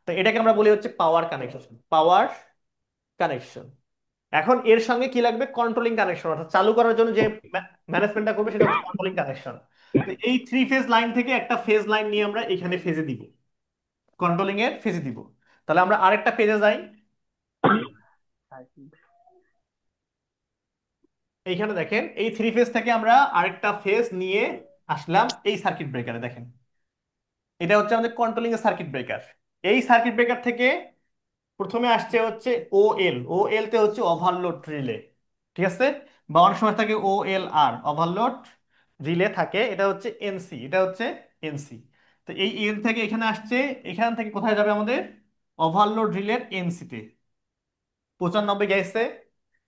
তো এটাকে আমরা বলি হচ্ছে পাওয়ার কানেকশন, পাওয়ার কানেকশন। এখন এর সঙ্গে কি লাগবে? কন্ট্রোলিং কানেকশন, অর্থাৎ চালু করার জন্য যে ম্যানেজমেন্টটা করবে সেটা হচ্ছে কন্ট্রোলিং কানেকশন। তো এই থ্রি ফেজ লাইন থেকে একটা ফেজ লাইন নিয়ে আমরা এখানে ফেজে দিব, কন্ট্রোলিং এর ফেজে দিব। তাহলে আমরা আরেকটা পেজে যাই, এইখানে দেখেন এই থ্রি ফেজ থেকে আমরা আরেকটা ফেজ নিয়ে আসলাম এই সার্কিট ব্রেকারে। দেখেন এটা হচ্ছে আমাদের কন্ট্রোলিং এর সার্কিট ব্রেকার। এই সার্কিট ব্রেকার থেকে প্রথমে আসছে হচ্ছে ওএল, ওএল তে হচ্ছে ওভারলোড রিলে, ঠিক আছে? বা অনেক সময় থাকে OLR, ওভারলোড রিলে থাকে। এটা হচ্ছে এনসি, এটা হচ্ছে এনসি। তো এই এন থেকে এখানে আসছে, এখান থেকে কোথায় যাবে আমাদের ওভারলোড রিলের এনসি তে, 95 গেছে।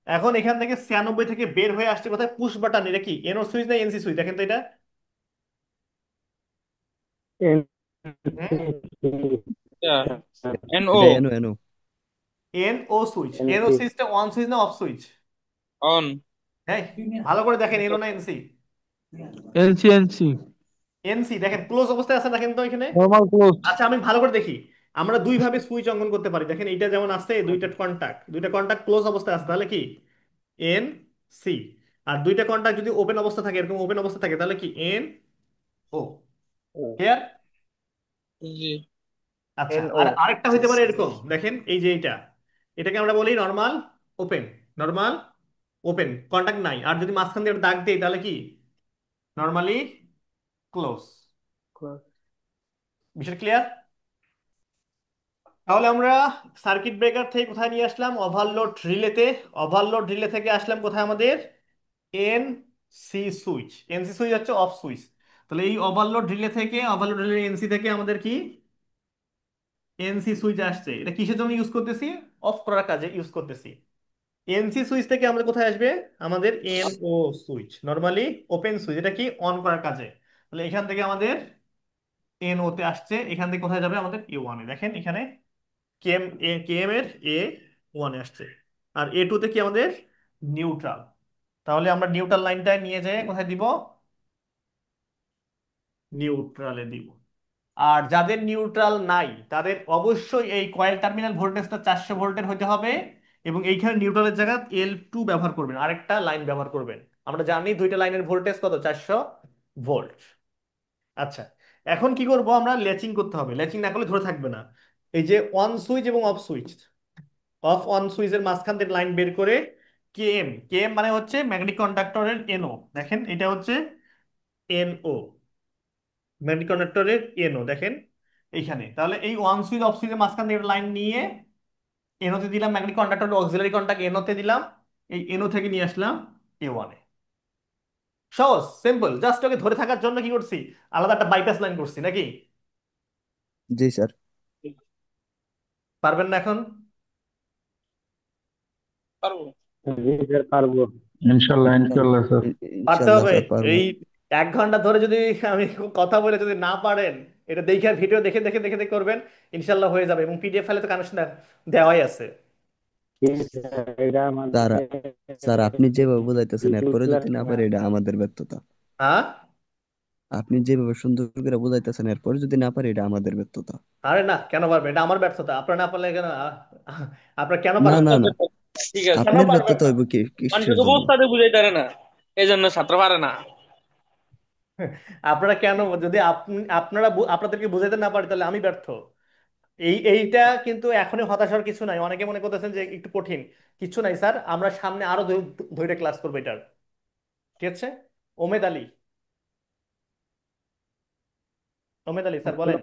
এখন এখান থেকে 96 থেকে বের হয়ে আসছে কোথায়, পুশ বাটন। এটা কি এনও সুইচ না এনসি সুইচ? দেখেন তো এটা। হুম, NO এটা এনো এনো এনও সুইচ। এনও এনসি সুইচটা অন সুইচ না অফ সুইচ? অন হ্যাঁ, ভালো করে দেখেন, এনও না এনসি? NC NC NC. দেখেন ক্লোজ অবস্থায় আছে, দেখেন তো এখানে। নরমাল ক্লোজ আচ্ছা, আমি ভালো করে দেখি, আমরা দুই ভাবে সুইচ অঙ্কন করতে পারি। দেখেন এইটা যেমন আছে, দুইটা কন্টাক্ট ক্লোজ অবস্থায় আছে, তাহলে কি এন সি। আর দুইটা কন্টাক্ট যদি ওপেন অবস্থা থাকে, এরকম ওপেন অবস্থা থাকে, তাহলে কি এন ও। ক্লিয়ার? জি আচ্ছা, NO আর আরেকটা হইতে পারে এরকম, দেখেন এই যে এইটা, এটাকে আমরা বলি normal open, normal open, contact নাই। আর যদি মাঝখান দিয়ে একটা দাগ দেই তাহলে কি নর্মালি ক্লোজ। বিষয় ক্লিয়ার? তাহলে আমরা সার্কিট ব্রেকার থেকে কোথায় নিয়ে আসলাম, ওভারলোড রিলেতে। ওভারলোড রিলে থেকে আসলাম কোথায় আমাদের N C switch. NC switch হচ্ছে অফ সুইচ। তাহলে এই ওভারলোড রিলে থেকে, ওভারলোড রিলে এনসি থেকে আমাদের কি এনসি সুইচ আসছে। এটা কিসের জন্য ইউজ করতেছি? অফ করার কাজে ইউজ করতেছি। এনসি সুইচ থেকে আমাদের কোথায় আসবে আমাদের NO switch, normally open switch, এটা কি অন করার কাজে। তাহলে এখান থেকে আমাদের এনও তে আসছে, এখান থেকে কোথায় যাবে আমাদের A1 এ। দেখেন এখানে কেএম এর A1 এ আসছে, আর A2 তে কি আমাদের নিউট্রাল। তাহলে আমরা নিউট্রাল লাইনটা নিয়ে যাই কোথায় দিব, নিউট্রালে দিব। আর যাদের নিউট্রাল নাই তাদের অবশ্যই এই কয়েল টার্মিনাল ভোল্টেজটা 400 ভোল্টের হতে হবে, এবং এইখানে নিউট্রালের জায়গায় L2 ব্যবহার করবেন, আরেকটা লাইন ব্যবহার করবেন। আমরা জানি দুইটা লাইনের ভোল্টেজ কত, 400 ভোল্ট। আচ্ছা, এখন কি করব, আমরা ল্যাচিং করতে হবে, ল্যাচিং না করলে ধরে থাকবে না। এই যে অন সুইচ এবং অফ সুইচ, অফ অন সুইচের মাঝখান থেকে লাইন বের করে কেএম, কেএম মানে হচ্ছে ম্যাগনেটিক কন্ডাক্টরের এনও। দেখেন এটা হচ্ছে এনও, ম্যাগনেটিক কন্ডাক্টরের এনও দেখেন এইখানে। তাহলে এই ওয়ান সুইচ অফ সুইচের মাঝখান থেকে লাইন নিয়ে এনোতে দিলাম, ম্যাগনেটিক কন্ডাক্টর অক্সিলারি কন্ডাক্ট এনোতে দিলাম, এই এনো থেকে নিয়ে আসলাম A1 এ। সহজ, সিম্পল। জাস্ট ওকে ধরে থাকার জন্য কি করছি, আলাদা একটা বাইপাস লাইন করছি নাকি? জি স্যার। পারবেন না এখন? পারবো জি স্যার পারবো। ইনশাল্লাহ ইনশাল্লাহ স্যার। পারতে ইনশাল্লাহ হবে। স্যার পারবো। এই 1 ঘন্টা ধরে যদি আমি কথা বলে যদি না পারেন, এটা দেখে ভিডিও দেখে দেখে দেখে দেখে করবেন, ইনশাল্লাহ হয়ে যাবে। এবং PDF ফাইলে তো কানেকশন দেওয়াই আছে। কি স্যার, এটা আমাদের স্যার স্যার আপনি যেভাবে বুঝাইতেছেন নিটল এরপরে ক্লাস যদি না না। পারে এটা আমাদের ব্যর্থতা। হ্যাঁ, আপনি যেভাবে সুন্দর করে বুঝাইতেছেন এরপরে যদি না পারে এটা আমাদের ব্যর্থতা। আরে না, কেন পারবে? এটা আমার ব্যর্থতা। আপনারা না পারলে কেন আপনারা কেন না পারবেন? না না, ঠিক আছে, কেন আপনার পারবেন ব্যর্থতা না? হইব কি কিসের মানুষকে জন্য? বুঝতে বুঝাইতে পারে না, এই জন্য ছাত্র পারে না। আপনারা কেন, যদি আপনি আপনারা আপনাদেরকে বুঝাইতে না পারি তাহলে আমি ব্যর্থ। এইটা কিন্তু এখনই হতাশার কিছু নাই। অনেকে মনে করতেছেন যে একটু কঠিন। কিছু নাই স্যার, আমরা সামনে আরো ধরে ক্লাস করবো এটার। ঠিক আছে। ওমেদ আলী, ওমেদ আলী স্যার বলেন।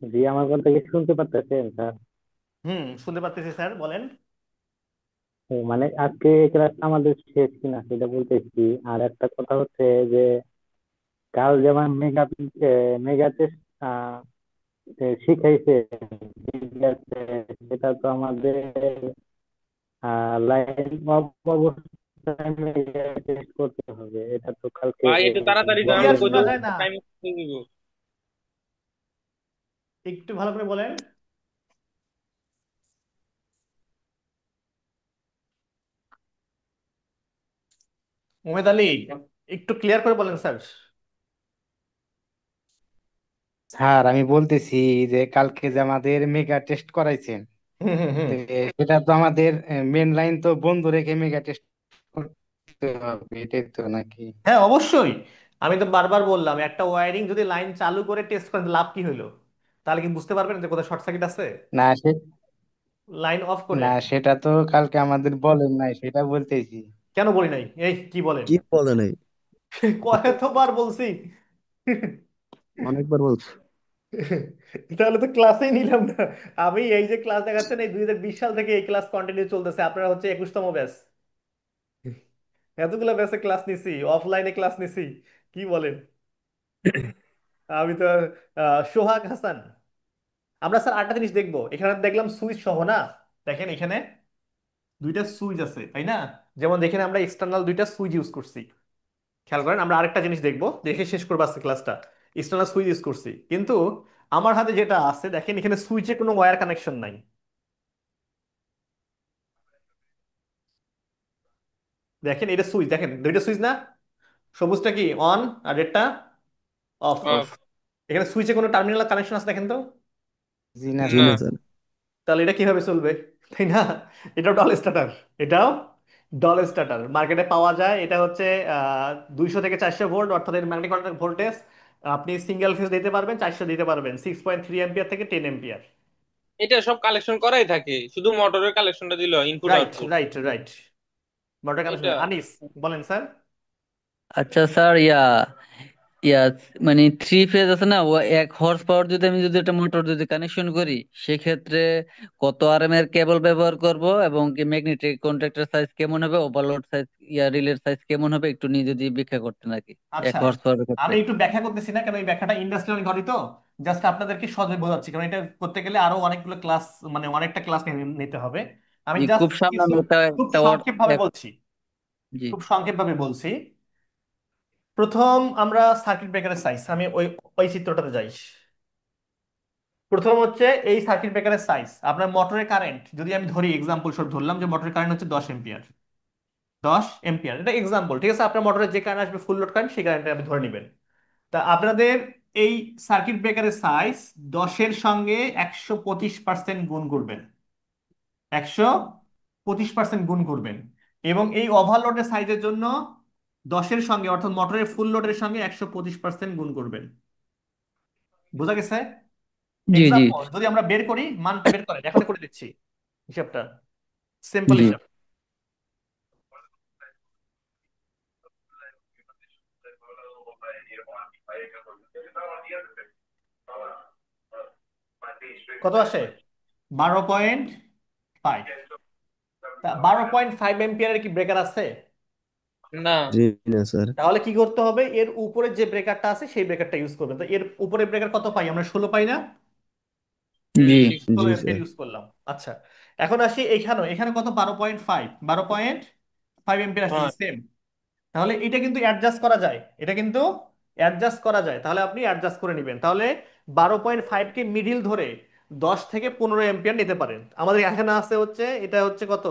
জি, আমার কথা কি শুনতে পারতেছেন স্যার? শুনতে পাচ্ছি স্যার, বলেন। ও, মানে আজকে ক্লাস আমাদের শেষ কিনা সেটা বলতেছি। আর একটা কথা হচ্ছে যে কাল যেমন মেগা টেস্ট শিখাইছে, ঠিক আছে, সেটা তো আমাদের লাইন অবস্থায় মেগা টেস্ট করতে হবে। এটা তো কালকে ভাই একটু তাড়াতাড়ি তো আমি ক্লিয়ার বললেন কই শোনা যে দেবো, যায় না, টাইম দিব। একটু ভালো করে বলেন। ওমেদ আলী, একটু ক্লিয়ার করে বলেন স্যার। স্যার আমি বলতেছি যে কালকে যে আমাদের মেগা টেস্ট করাইছেন, হুম হুম হুম তো সেটা তো আমাদের মেন লাইন তো বন্ধ রেখে মেগা টেস্ট করতে হবে, এটাই তো নাকি? হ্যাঁ, অবশ্যই। আমি তো বারবার বললাম, একটা ওয়্যারিং যদি লাইন চালু করে টেস্ট করেন লাভ কি হলো? তাহলে কি বুঝতে পারবেন যে কোথায় শর্ট সার্কিট আছে? না সে লাইন অফ করে। না সেটা তো কালকে আমাদের বলেন নাই, সেটা বলতেছি। কেন বলি নাই? এই কি বলেন? কি বলে নাই? কয়বার বলছি? অনেকবার বলছো। তাহলে তো ক্লাসেই নিলাম না। আমি এই যে ক্লাস দেখাচ্ছেন, এই 2020 সাল থেকে এই ক্লাস কন্টিনিউ চলতেছে। আপনারা হচ্ছে 21তম ব্যাচ। এতগুলো ব্যাচে ক্লাস নিছি, অফলাইনে ক্লাস নিছি। কি বলেন? আমি তো সোহাগ হাসান। আমরা স্যার আরেকটা জিনিস দেখবো। এখানে দেখলাম সুইচ সহ না? দেখেন এখানে দুইটা সুইচ আছে, তাই না? যেমন দেখেন আমরা এক্সটার্নাল দুইটা সুইচ ইউজ করছি। খেয়াল করেন, আমরা আরেকটা জিনিস দেখবো, দেখে শেষ করবো আজকে ক্লাসটা। এক্সটার্নাল সুইচ ইউজ করছি, কিন্তু আমার হাতে যেটা আছে দেখেন এখানে সুইচে কোনো ওয়্যার কানেকশন নাই। দেখেন এটা সুইচ, দেখেন দুইটা সুইচ না? সবুজটা কি অন, আর রেডটা অফ। অফ। এখানে সুইচে কোনো টার্মিনাল কানেকশন আছে দেখেন তো? জি না জি না। না স্যার। স্যার। তাহলে এটা কিভাবে চলবে? তাই না? এটাও ডল স্টার্টার, এটাও ডল স্টার্টার মার্কেটে পাওয়া যায়। এটা হচ্ছে 200 থেকে 400 ভোল্ট, অর্থাৎ এর ম্যাগনেটিক কন্ট্যাক্ট ভোল্টেজ আপনি সিঙ্গেল ফেজ দিতে পারবেন, 400 দিতে পারবেন, 6.3 এম্পিয়ার থেকে 10 এম্পিয়ার। এটা সব কালেকশন করাই থাকে, শুধু মোটরের কালেকশনটা দিল input right output. Right right. Motor connection. এটা আনিস, বলেন স্যার। আচ্ছা স্যার, ইয়া মানে থ্রি ফেজ আছে না, ও 1 হর্স পাওয়ার যদি আমি যদি একটা মোটর যদি কানেকশন করি, সেক্ষেত্রে কত আরএম এর কেবল ব্যবহার করব, এবং কি ম্যাগনেটিক কন্ট্যাক্টর সাইজ কেমন হবে, ওভারলোড সাইজ, রিলের সাইজ কেমন হবে, একটু নিয়ে যদি ব্যাখ্যা করতেন আর কি, এক আচ্ছা, হর্স পাওয়ারের ক্ষেত্রে। আমি একটু ব্যাখ্যা করতেছি না, কারণ এই ব্যাখ্যাটা ইন্ডাস্ট্রিয়াল ঘটিত। জাস্ট আপনাদেরকে সহজে বোঝাচ্ছি, কারণ এটা করতে গেলে আরো অনেকগুলো ক্লাস, মানে অনেকটা ক্লাস নিতে হবে। আমি জি, জাস্ট খুব সামান্য কিছু একটা খুব একটা সংক্ষেপ ভাবে এক- বলছি। জি খুব সংক্ষেপ ভাবে বলছি। প্রথম আমরা সার্কিট ব্রেকারের সাইজ, আমি ওই ওই চিত্রটাতে যাই। প্রথম হচ্ছে এই সার্কিট ব্রেকারের সাইজ। আপনার মোটরের কারেন্ট যদি আমি ধরি, এক্সাম্পল স্বরূপ ধরলাম যে মোটরের কারেন্ট হচ্ছে 10 এম্পিয়ার। 10 এম্পিয়ার, এটা এক্সাম্পল, ঠিক আছে? আপনার মোটরের যে কারেন্ট আসবে, ফুল লোড কারেন্ট, সেই কারেন্টটা আপনি ধরে নেবেন। তা আপনাদের এই সার্কিট ব্রেকারের সাইজ 10-এর সঙ্গে 125% গুণ করবেন। 125% গুণ করবেন। এবং এই ওভারলোডের সাইজের জন্য 10-এর সঙ্গে, অর্থাৎ মোটরের ফুল লোডের সঙ্গে 125% গুণ করবেন। বোঝা গেছে? জি জি এক্সাম্পল যদি আমরা বের করি, মানটা বের করেন, এখন করে দিচ্ছি হিসাবটা, সিম্পল জি হিসাব। কত আসে? 12.5। 12.5 এম্পিয়ারের কি ব্রেকার আছে? না। জি না স্যার। তাহলে কি করতে হবে? এর উপরে যে ব্রেকারটা আছে সেই ব্রেকারটা ইউজ করবেন। তো এর উপরে ব্রেকার কত পাই আমরা? 16 পাই না? জি 16 জি এম্পিয়ার স্যার। ইউজ করলাম। আচ্ছা, এখন আসি এখানে। এখানে কত? 12.5। 12.5 এম্পিয়ার আসতেছে হ্যাঁ, সেম। তাহলে এটা কিন্তু অ্যাডজাস্ট করা যায়, এটা কিন্তু অ্যাডজাস্ট করা যায়। তাহলে আপনি অ্যাডজাস্ট করে নেবেন। তাহলে 12.5 কে মিডিল ধরে 10 থেকে 15 এম্পিয়ার নিতে পারেন। আমাদের এখানে আছে হচ্ছে, এটা হচ্ছে কত,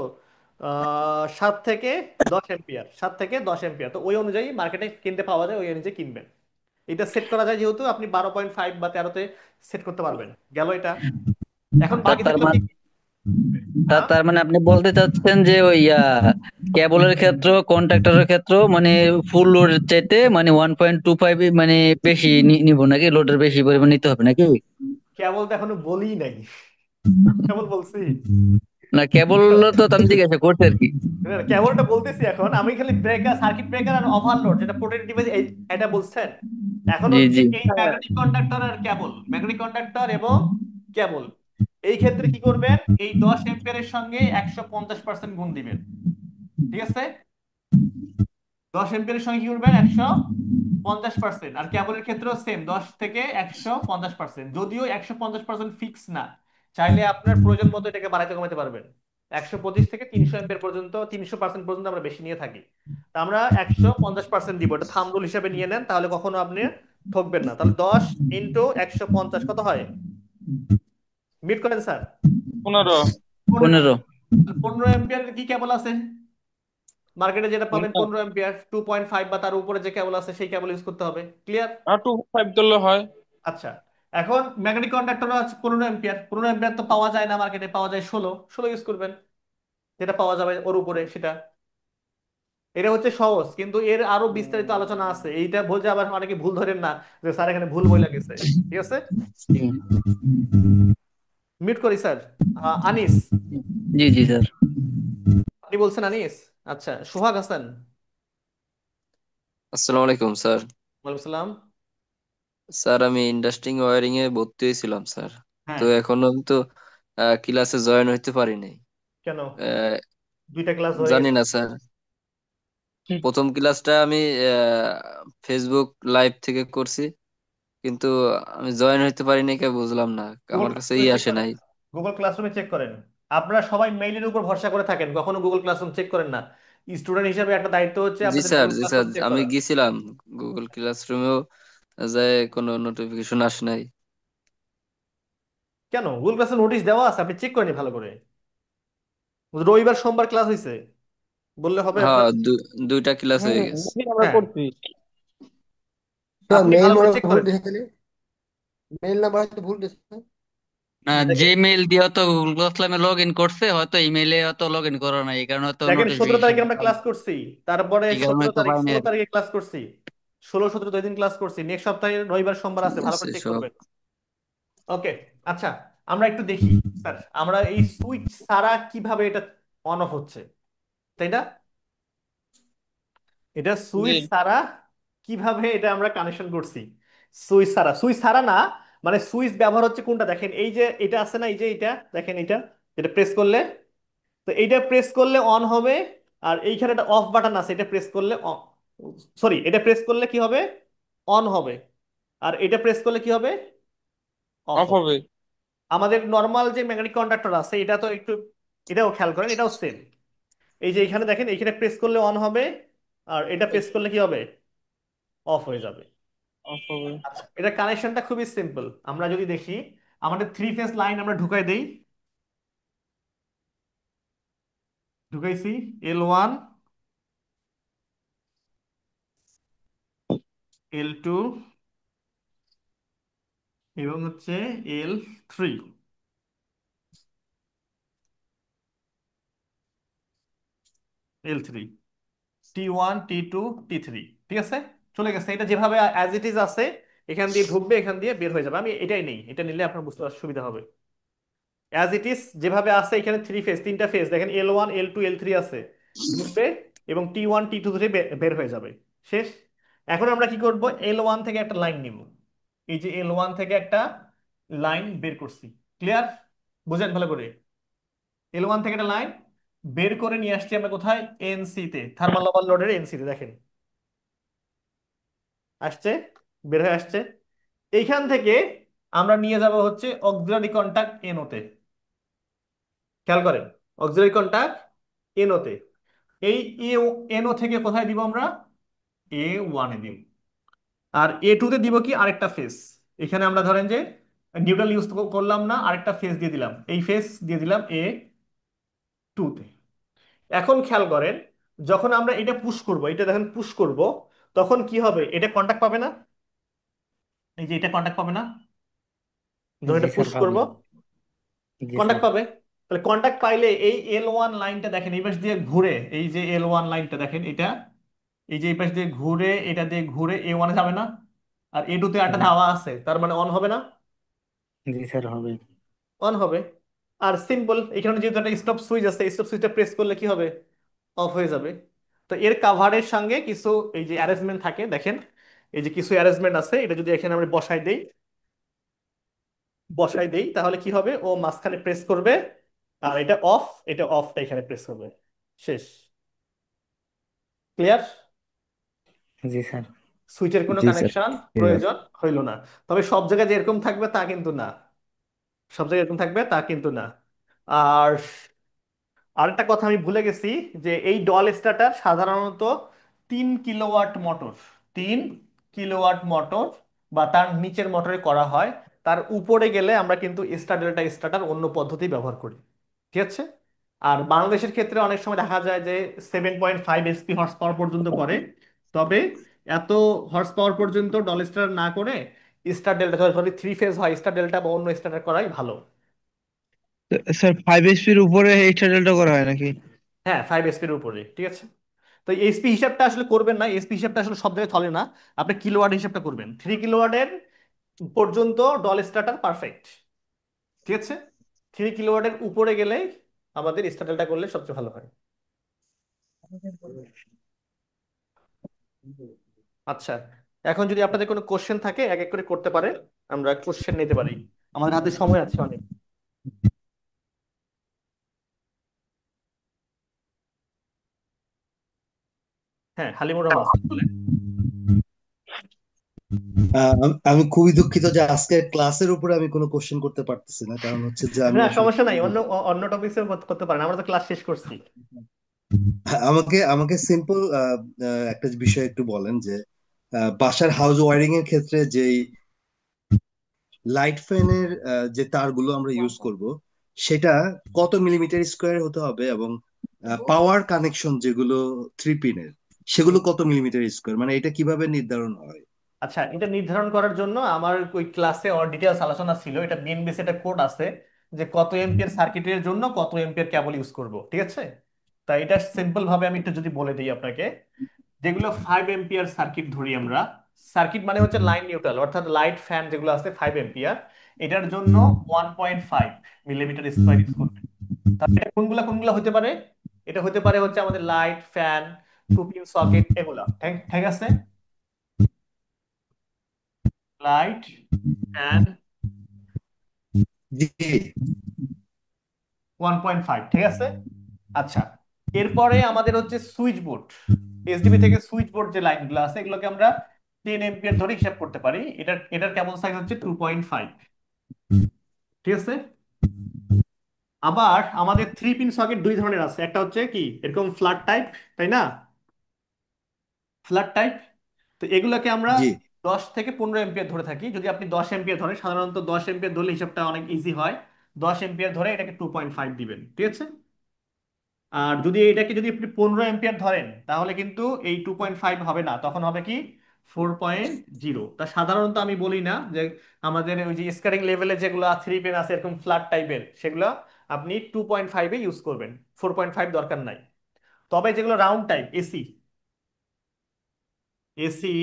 7 থেকে 10 এম্পিয়ার, 7 থেকে 10 এম্পিয়ার। তো ওই অনুযায়ী মার্কেটে কিনতে পাওয়া যায়, ওই অনুযায়ী কিনবেন। এটা সেট করা যায়, যেহেতু আপনি 12.5 বা 13-তে সেট করতে পারবেন। গেল এটা। এখন তা বাকি তার থাকলো কি? মানে হ্যাঁ, তার মানে আপনি বলতে চাচ্ছেন যে ওই কেবলের ক্ষেত্রে, কন্ট্রাক্টরের ক্ষেত্রে মানে ফুল লোডের চাইতে মানে 1.25 মানে বেশি নিব নাকি, লোডের বেশি পরিমাণ নিতে হবে নাকি? কেবল তো এখনো বলি নাই, কেবল বলছি। না, কেবল তো আমি জিজ্ঞাসা করছি আর কি। কেবলটা বলতেছি এখন, আমি খালি ব্রেকার, সার্কিট ব্রেকার আর ওভারলোড, যেটা প্রোটেক্টিভ ডিভাইস, এটা বলছেন। এখন জি হচ্ছে জি। এই ম্যাগনেটিক কন্ডাক্টর আর কেবল, ম্যাগনেটিক কন্ডাক্টর এবং কেবল, এই ক্ষেত্রে কি করবেন, এই 10 এম্পিয়ারের সঙ্গে 150% গুণ দিবেন। ঠিক আছে, 10 এম্পিয়ারের সঙ্গে কি করবেন, 150%। আর কেবলের ক্ষেত্রেও সেম, 10 থেকে 150%। যদিও 150% ফিক্স না, চাইলে আপনার প্রয়োজন মতো এটাকে বাড়াইতে কমাতে পারবেন। 125 থেকে 300 এম্পিয়ার পর্যন্ত, 300% পর্যন্ত আমরা বেশি নিয়ে থাকি। তা আমরা 150% দিব, এটা থাম্ব রুল হিসেবে নিয়ে নেন, তাহলে কখনো আপনি ঠকবেন না। তাহলে 10 × 150 কত হয়, মিট করেন স্যার? 15। 15। 15। 15 এম্পিয়ারের কি কেবল আছে মার্কেটে, যেটা পাবেন 15 এম্পিয়ার, 2.5 বা তার উপরে যে কেবল আছে সেই কেবল ইউজ করতে হবে। ক্লিয়ার? আর 2.5 ধরলে হয়। আচ্ছা, এখন ম্যাগনেটিক কন্ডাক্টর আছে 15 এম্পিয়ার। 15 এম্পিয়ার তো পাওয়া যায় না মার্কেটে, পাওয়া যায় 16। 16 ইউজ করবেন, যেটা পাওয়া যাবে ওর উপরে সেটা। এটা হচ্ছে সহজ, কিন্তু এর আরো বিস্তারিত আলোচনা আছে। এইটা বলতে আবার অনেকে ভুল ধরেন না, যে স্যার এখানে ভুল বইলা গেছে। ঠিক আছে, মিউট করি স্যার। আনিস, জি জি স্যার। আপনি বলছেন আনিস? আচ্ছা, সোহাগ হাসান। আসসালামু আলাইকুম স্যার। ওয়ালাইকুম সালাম। স্যার আমি ইন্ডাস্ট্রিং ওয়ারিং এ ভর্তি হয়েছিলাম স্যার। তো হ্যাঁ, এখনো আমি তো ক্লাসে জয়েন হইতে পারি নাই। কেন? আহ, 2টা ক্লাস হয়ে জানি গেছে। না স্যার। প্রথম ক্লাসটা আমি ফেসবুক লাইভ থেকে করছি, কিন্তু আমি জয়েন হইতে পারি নাই, কে বুঝলাম না, গুগল আমার কাছে ক্লাসরুমে চেক আসে করেন, নাই। গুগল ক্লাসরুমে চেক করেন। আপনারা সবাই মেইলের উপর ভরসা করে থাকেন, কখনো গুগল ক্লাসরুম চেক করেন না। স্টুডেন্ট হিসেবে একটা দায়িত্ব হচ্ছে জি আপনাদের স্যার, গুগল জি স্যার, ক্লাসরুম চেক আমি করা। গেছিলাম গুগল ক্লাসরুমেও, যায় কোনো নোটিফিকেশন আসে নাই। কেন, গুগল ক্লাসে নোটিশ দেওয়া আছে, আপনি চেক করেনি ভালো করে? রবিবার সোমবার ক্লাস হয়েছে, বললে হবে হ্যাঁ, আপনার? দুইটা ক্লাস হ্যাঁ, হয়ে গেছে। ওদিন আমরা হ্যাঁ, করছি। আপনি মেইল ভালো করে মনে চেক হয় ভুল করেন। দিয়েছে তাহলে, মেইল নাম্বার হয়তো ভুল দিয়েছে। দেখেন, জিমেইল দিয়ে হয়তো গুগল ক্লাসরুমে লগ ইন করছে, হয়তো ইমেইলে হয়তো লগ ইন করা নাই, এই কারণে হয়তো দেখেন 17 তারিখে নোটিফিকেশন আমরা ক্লাস করছি, তারপরে এই কারণে সতেরো হয়তো তারিখ পাই নাই ষোলো আর কি। তারিখে ক্লাস করছি, 16 17 2 দিন ক্লাস করছি। নেক্সট সপ্তাহে রবিবার সোমবার ঠিক আছে, ভালো আছে করে চেক সব। করবেন। ওকে, আচ্ছা, আমরা একটু দেখি স্যার, আমরা এই সুইচ ছাড়া কিভাবে এটা অন অফ হচ্ছে, তাই না? এটা জি। সুইচ ছাড়া কিভাবে এটা আমরা কানেকশন করছি। সুইচ ছাড়া, সুইচ ছাড়া না, মানে সুইচ ব্যবহার হচ্ছে কোনটা, দেখেন এই যে এটা আছে না, এই যে এটা দেখেন, এটা যেটা প্রেস করলে, তো এইটা প্রেস করলে অন হবে। আর এইখানে একটা অফ বাটন আছে, এটা প্রেস করলে, সরি, এটা প্রেস করলে কি হবে, অন হবে। আর এটা প্রেস করলে কি হবে, অফ অফ হবে। হবে। আমাদের নর্মাল যে ম্যাগনেটিক কন্ডাক্টর আছে, এটা তো একটু, এটাও খেয়াল করেন, এটাও সেম। এই যে এখানে দেখেন, এইখানে প্রেস করলে অন হবে, আর এটা প্রেস করলে কি হবে, অফ হয়ে যাবে। অফ হবে। আচ্ছা, এটা কানেকশনটা খুবই সিম্পল। আমরা যদি দেখি, আমাদের 3 ফেজ লাইন আমরা ঢুকাই দেই, ঢুকাইছি L1, L2 এবং হচ্ছে L3, L3, T1 T2 T3। ঠিক আছে, চলে গেছে। এটা যেভাবে অ্যাজ ইট ইজ আছে, এখান দিয়ে ঢুকবে, এখান দিয়ে বের হয়ে যাবে। আমি এটাই নেই, এটা নিলে আপনার বুঝতে সুবিধা হবে। অ্যাজ ইট ইজ যেভাবে আছে, এখানে 3 ফেজ, 3টা ফেজ দেখেন, L1 L2 L3 আছে, ঢুকবে এবং T1 T2 বের হয়ে যাবে। শেষ। এখন আমরা কি করব, L1 থেকে একটা লাইন নিব। এই যে L1 থেকে একটা লাইন বের করছি। ক্লিয়ার? বুঝেন ভালো করে? L1 থেকে একটা লাইন বের করে নিয়ে আসছি আমরা কোথায়, এনসি তে, থার্মাল ওভারলোডের এনসি তে। দেখেন আসছে, বের হয়ে আসছে। এইখান থেকে আমরা নিয়ে যাব হচ্ছে অক্সিলারি কন্টাক্ট এনোতে। খেয়াল করেন, অক্সিলারি কন্টাক্ট এনোতে। এই এনও থেকে কোথায় দিব আমরা, A1 এ দিব। আর A2 তে দিব কি, আরেকটা ফেজ। এখানে আমরা ধরেন যে নিউট্রাল ইউজ করলাম না, আরেকটা ফেস দিয়ে দিলাম, এই ফেস দিয়ে দিলাম A2-তে। এখন খেয়াল করেন, যখন আমরা এটা পুশ করব, এটা দেখেন পুশ করব, তখন কি হবে, এটা কন্টাক্ট পাবে না? এই যে এটা কন্টাক্ট পাবে না, যখন জি এটা স্যার পুশ পাবে। করব জি স্যার। কন্টাক্ট পাবে। তাহলে কন্টাক্ট পাইলে এই L1 লাইনটা দেখেন এই পাশ দিয়ে ঘুরে, এই যে L1 লাইনটা দেখেন এটা, এই যে এই পাশ দিয়ে ঘুরে, এটা দিয়ে ঘুরে A1-এ যাবে না? আর A2-তে একটা জি ধাওয়া আছে, তার মানে অন হবে না? জি স্যার হবে। অন হবে। আর সিম্পল, এখানে যেহেতু একটা স্টপ সুইচ আছে, স্টপ সুইচটা প্রেস করলে কি হবে, অফ হয়ে যাবে। তো এর কাভারের সঙ্গে কিছু এই যে অ্যারেঞ্জমেন্ট থাকে দেখেন, এই যে কিছু অ্যারেঞ্জমেন্ট আছে, এটা যদি এখানে আমরা বসাই দেই তাহলে কি হবে, ও মাঝখানে প্রেস করবে, আর এটা অফ, এটা অফটা এখানে প্রেস করবে, শেষ। ক্লিয়ার? জি স্যার। সুইচের কোনো জি স্যার, কানেকশন ক্লিয়ার। প্রয়োজন হইল না। তবে সব জায়গায় যে এরকম থাকবে তা কিন্তু না, সব জায়গায় এরকম থাকবে তা কিন্তু না। আর আরেকটা কথা আমি ভুলে গেছি, যে এই ডল স্টার্টার সাধারণত 3 কিলোওয়াট মোটর, 3 কিলোওয়াট মোটর বা তার নিচের মোটরে করা হয়। তার উপরে গেলে আমরা কিন্তু স্টার্টারটা স্টার্টার অন্য পদ্ধতি ব্যবহার করি, ঠিক আছে? আর বাংলাদেশের ক্ষেত্রে অনেক সময় দেখা যায় যে 7.5 HP হর্স পাওয়ার পর্যন্ত করে। তবে এত হর্স পাওয়ার পর্যন্ত ডল স্টার্টার না করে স্টার ডেল্টা, যদি 3 ফেজ হয় স্টার ডেল্টা বা অন্য স্টার্টার করাই ভালো। স্যার 5 HP-র উপরে এই স্টাডেলটা করা হয় নাকি? হ্যাঁ, 5 HP-র উপরে, ঠিক আছে। তো এসপি হিসাবটা আসলে করবেন না, এসপি হিসাবটা আসলে সব জায়গায় চলে না। আপনি কিলোওয়াট হিসাবটা করবেন, 3 কিলোওয়াটের পর্যন্ত ডল স্টার্টার পারফেক্ট, ঠিক আছে। 3 কিলোওয়াটের উপরে গেলে আমাদের স্টার্টারটা করলে সবচেয়ে ভালো হয়। আচ্ছা, এখন যদি আপনাদের কোনো কোশ্চেন থাকে এক এক করে করতে পারে, আমরা কোশ্চেন নিতে পারি, আমাদের হাতে সময় আছে অনেক। হ্যাঁ, হালিমুর রহমান আসসালাম, বলেন। আমি খুবই দুঃখিত যে আজকে ক্লাসের উপরে আমি কোনো কোশ্চেন করতে পারতেছি না, কারণ হচ্ছে যে আমি না, আসলে সমস্যা নাই, অন্য অন্য টপিকসে করতে পারেন, আমরা তো ক্লাস শেষ করছি। আমাকে আমাকে সিম্পল একটা বিষয় একটু বলেন যে বাসার হাউস ওয়ারিং এর ক্ষেত্রে যে লাইট ফ্যানের যে তারগুলো আমরা ইউজ করব সেটা কত মিলিমিটার স্কোয়ার হতে হবে, এবং পাওয়ার কানেকশন যেগুলো 3 পিনের সেগুলো কত মিলিমিটার স্কোয়ার, মানে এটা কিভাবে নির্ধারণ হয়? আচ্ছা, এটা নির্ধারণ করার জন্য আমার ওই ক্লাসে ডিটেলস আলোচনা ছিল, এটা বিএনবিসি একটা কোড আছে যে কত এম্পিয়ার সার্কিটের জন্য কত এম্পিয়ার কেবল ইউজ করব, ঠিক আছে। তাই এটা সিম্পল ভাবে আমি একটু যদি বলে দিই আপনাকে, যেগুলো 5 এম্পিয়ার সার্কিট ধরি আমরা, সার্কিট মানে হচ্ছে লাইন নিউট্রাল, অর্থাৎ লাইট ফ্যান যেগুলো আছে 5 এম্পিয়ার, এটার জন্য 1.5 মিলিমিটার স্কোয়ার ইউজ করবে। তাহলে এটা কোনগুলা কোনগুলা হতে পারে, এটা হতে পারে হচ্ছে আমাদের লাইট, ফ্যান, টুপিন সকেট, এগুলা, ঠিক ঠিক আছে। লাইট, ফ্যান, জি। 1.5, ঠিক আছে। আচ্ছা, এরপরে আমাদের হচ্ছে সুইচ বোর্ড, এসডিবি থেকে সুইচ বোর্ড যে লাইনগুলো আছে এগুলোকে আমরা 10 এম্পিয়ার ধরে হিসাব করতে পারি। এটার এটার কেবল সাইজ হচ্ছে 2.5, ঠিক আছে। আবার আমাদের 3 পিন সকেট দুই ধরনের আছে, একটা হচ্ছে কি এরকম ফ্ল্যাট টাইপ, তাই না, ফ্ল্যাট টাইপ। তো এগুলোকে আমরা জি। 10 থেকে 15 এম্পিয়ার ধরে থাকি। যদি আপনি 10 এম্পিয়ার ধরেন, সাধারণত 10 এম্পিয়ার ধরলে হিসাবটা অনেক ইজি হয়, 10 এম্পিয়ার ধরে এটাকে 2.5 দিবেন, ঠিক আছে। আর যদি এটাকে যদি আপনি 15 এম্পিয়ার ধরেন তাহলে কিন্তু এই 2.5 হবে না, তখন হবে কি 4.0। তা সাধারণত আমি বলি না যে আমাদের ওই যে স্কেলিং লেভেলে যেগুলো 3 পেন আছে এরকম ফ্ল্যাট টাইপের, সেগুলো আপনি 2.5-এ ইউজ করবেন, 4.5 দরকার নাই। তবে যেগুলো round type, AC, AC,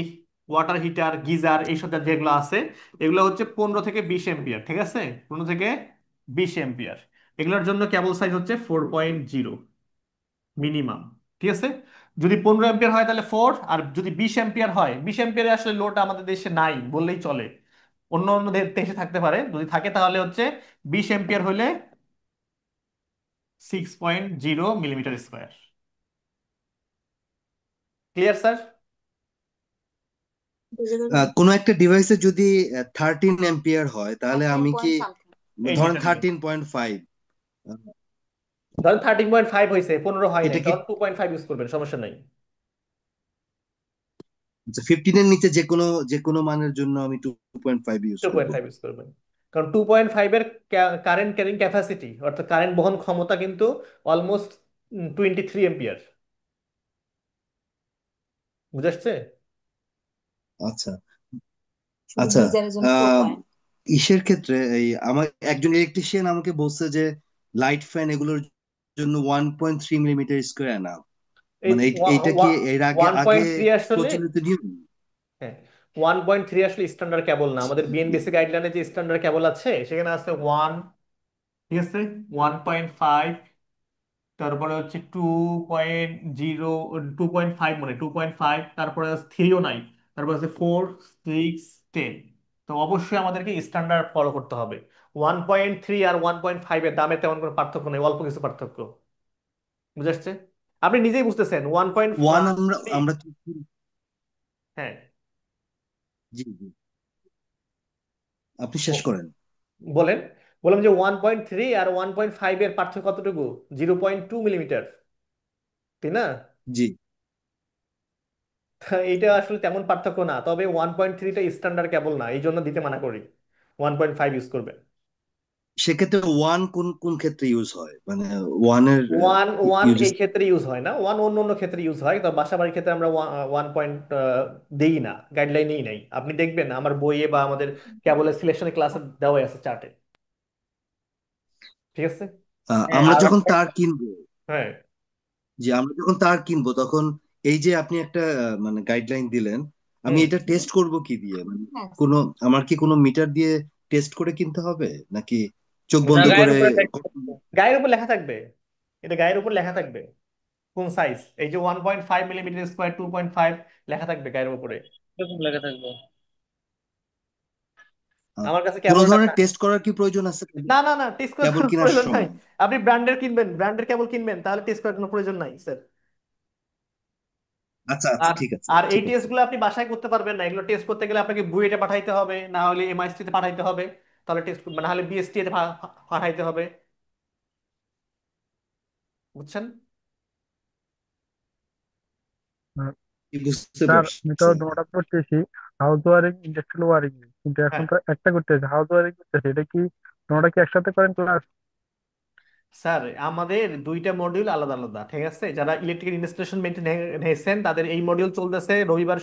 water heater, geyser, এইসব যেগুলো আছে এগুলো হচ্ছে 15 থেকে 20 এম্পিয়ার, ঠিক আছে, 15 থেকে 20 এম্পিয়ার। এগুলোর জন্য কেবল সাইজ হচ্ছে 4.0 মিনিমাম, ঠিক আছে। যদি 15 এম্পিয়ার হয় তাহলে 4, আর যদি 20 এম্পিয়ার হয়, 20 এম্পিয়ারে আসলে লোড আমাদের দেশে নাই বললেই চলে, অন্য অন্য দেশে থাকতে পারে, যদি থাকে তাহলে হচ্ছে 20 এম্পিয়ার হলে 6.0 মিলিমিটার স্কোয়ার। Clear sir? কোনো একটা ডিভাইসে যদি 13 এম্পিয়ার হয় তাহলে আমি কি, এই ধরেন যেটা নেবেন, 13.5, ধরেন 13.5 হয়েছে, 15 হয় এটা নাই, কি তখন 2.5 ইউজ করবেন, সমস্যা নাই। 15-এর নিচে যে কোনো মানের জন্য আমি 2.5 ইউজ টু করব? পয়েন্ট ফাইভ ইউজ করবেন। কারণ 2.5 এর কারেন্ট ক্যারিং ক্যাপাসিটি অর্থাৎ কারেন্ট বহন ক্ষমতা কিন্তু অলমোস্ট 23 এম্পিয়ার। বুঝাচ্ছে? আচ্ছা আচ্ছা। আহ ইসের ক্ষেত্রে এই আমার একজন ইলেকট্রিশিয়ান আমাকে বলছে যে লাইট ফ্যান এগুলোর জন্য 1.3 মিলিমিটার স্কোয়ার না, এই মানে এইটা কি এর আগে ওয়ান আগে পয়েন্ট থ্রি আসলে, প্রচলিত নিয়ম? হ্যাঁ, 1.3 আসলে স্ট্যান্ডার্ড কেবল না। আমাদের বিএনবিসি গাইডলাইনে যে স্ট্যান্ডার্ড কেবল আছে সেখানে আছে 1, ঠিক আছে, 1.5, তারপরে হচ্ছে 2.5, মানে 2.5, তারপরে থ্রিও নাই, তারপরে আছে 4, 6, 10। তো অবশ্যই আমাদেরকে স্ট্যান্ডার্ড ফলো করতে হবে। 1.3 আর 1.5 এর দামে তেমন কোনো পার্থক্য নেই, অল্প কিছু পার্থক্য। বুঝাচ্ছে? আপনি নিজেই বুঝতেছেন ওয়ান পয়েন্ট ওয়ান আমরা থ্রি আমরা হ্যাঁ, জি জি, আপনি শেষ ব- করেন। বলেন। বললাম যে 1.3 আর 1.5 এর পার্থক্য কতটুকু? 0.2 মিলিমিটার, তাই না? জি, এইটা আসলে তেমন পার্থক্য না, তবে 1.3টা স্ট্যান্ডার্ড কেবল না, এই জন্য দিতে মানা করি। 1.5 ইউজ করবে। সেক্ষেত্রে ওয়ান কোন কোন ক্ষেত্রে ইউজ হয়, মানে ওয়ানের ওয়ান ওয়ান ইউজ? এই ক্ষেত্রে ইউজ হয় না, ওয়ান অন্য অন্য ক্ষেত্রে ইউজ হয়। তো বাসা বাড়ির ক্ষেত্রে আমরা 1 পয়েন্ট দেই না, গাইডলাইনেই নাই। আপনি দেখবেন আমার বইয়ে বা আমাদের কেবলের সিলেকশনের ক্লাসে দেওয়া আছে চার্টে, ঠিক আছে? আমরা আর যখন তার কিনবো, হ্যাঁ, যে আমরা যখন তার কিনবো তখন এই যে আপনি একটা মানে গাইডলাইন দিলেন, আমি হুম, এটা টেস্ট করব কি দিয়ে, মানে কোনো আমার কি কোনো মিটার দিয়ে টেস্ট করে কিনতে হবে নাকি চোখ না, বন্ধ গায়ের করে? উপরে থাকবে। গায়ের উপর লেখা থাকবে, এটা গায়ের উপর লেখা থাকবে কোন সাইজ। এই যে 1.5 মিলিমিটার স্কোয়ার, 2.5 লেখা থাকবে গায়ের উপরে। এরকম লেখা থাকবে। আমার কাছে কোনো কেবলটা ধরনের টেস্ট করার কি প্রয়োজন আছে না না না, টেস্ট করার কেবল কোনো কেনার প্রয়োজন নাই। সময়? আপনি ব্র্যান্ডের কিনবেন, ব্র্যান্ডের কেবল কিনবেন, তাহলে টেস্ট করার কোনো প্রয়োজন নাই স্যার। আচ্ছা আচ্ছা, আর ঠিক আছে আর এই ঠিক আছে। টেস্ট গুলো আপনি বাসায় করতে পারবেন না। এগুলো টেস্ট করতে গেলে আপনাকে বুয়েটে পাঠাইতে হবে, না হলে এমআইএসটি তে পাঠাইতে হবে, তাহলে টেস্ট, না হলে বিএসটি তে পাঠাইতে হবে। বুঝছেন? বুঝতে স্যার আমি তো পারছি। নোটা করতেছি হাউস ওয়ারিং ইন্ডাস্ট্রিয়াল ওয়ারিং, কিন্তু এখন হ্যাঁ তো একটা করতেছে হাউস ওয়ারিং করতেছে, এটা কি নোটা কি একসাথে করেন ক্লাস? স্যার, আমাদের দুইটা মডিউল আলাদা আলাদা, ঠিক আছে? যারা ইলেকট্রিক্যাল ইনস্টলেশন নিয়েছেন তাদের এই মডিউল চলতেছে রবিবার,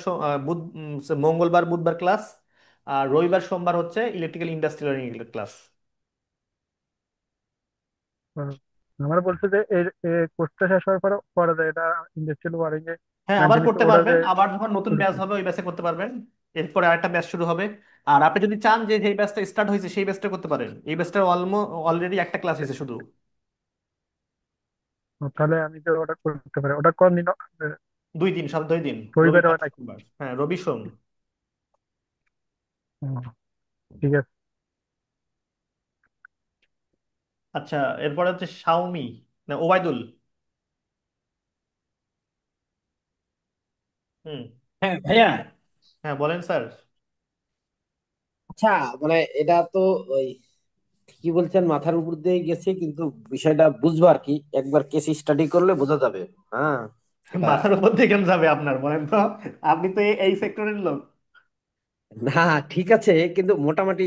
মঙ্গলবার বুধবার ক্লাস, আর রবিবার সোমবার হচ্ছে ইলেকট্রিক্যাল ইন্ডাস্ট্রিয়াল ক্লাস। আমার বলছে যে এই কোর্সটা শেষ হওয়ার পরে করা যায় এটা ইন্ডাস্ট্রিয়াল ওয়ারিং এ হ্যাঁ, আবার মেনটেন্যান্স করতে ওটা যে পারবেন, আবার যখন নতুন করে ব্যাচ কি? হবে ওই ব্যাচে করতে পারবেন। এরপরে আরেকটা ব্যাচ শুরু হবে। আর আপনি যদি চান যে যেই ব্যাচটা স্টার্ট হয়েছে সেই ব্যাচটা করতে পারেন, এই ব্যাচটা অলরেডি একটা ক্লাস হয়েছে শুধু। তাহলে আমি যে ওটা করতে পারি, ওটা কোন দিন 2 দিন, সব 2 দিন, রবিবারে রবিবার হয় নাকি? সোমবার। হ্যাঁ, রবি সোম। হুম, ঠিক আছে। আচ্ছা, এরপরে হচ্ছে শাওমি, না ওবায়দুল। হুম, হ্যাঁ ভাইয়া। হ্যাঁ বলেন স্যার। আচ্ছা, মানে এটা তো ওই কি বলছেন মাথার উপর দিয়ে গেছে, কিন্তু বিষয়টা বুঝবো আর কি, একবার কেস স্টাডি করলে বোঝা যাবে। হ্যাঁ, এটা মাথার উপর দিয়ে কেন যাবে আপনার, বলেন তো? আপনি তো এই সেক্টরের লোক। না, ঠিক আছে, কিন্তু মোটামুটি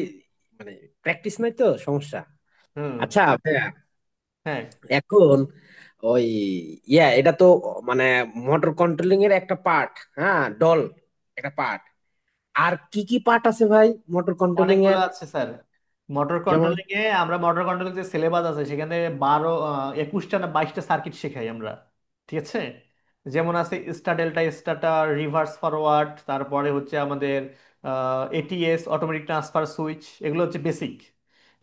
মানে প্র্যাকটিস নাই তো সমস্যা। হুম, আচ্ছা ভাইয়া, হ্যাঁ, এখন ওই এটা তো মানে মোটর কন্ট্রোলিং এর একটা পার্ট, হ্যাঁ, ডল একটা পার্ট। আর কি কি পার্ট আছে ভাই মোটর কন্ট্রোলিং অনেকগুলো এর? আছে স্যার। মোটর যেমন কন্ট্রোলিং এ আমরা মোটর কন্ট্রোলিং যে সিলেবাস আছে সেখানে 21টা না 22টা সার্কিট শেখাই আমরা, ঠিক আছে? যেমন আছে star delta starter, reverse forward, তারপরে হচ্ছে আমাদের এটিএস, অটোমেটিক ট্রান্সফার সুইচ, এগুলো হচ্ছে বেসিক।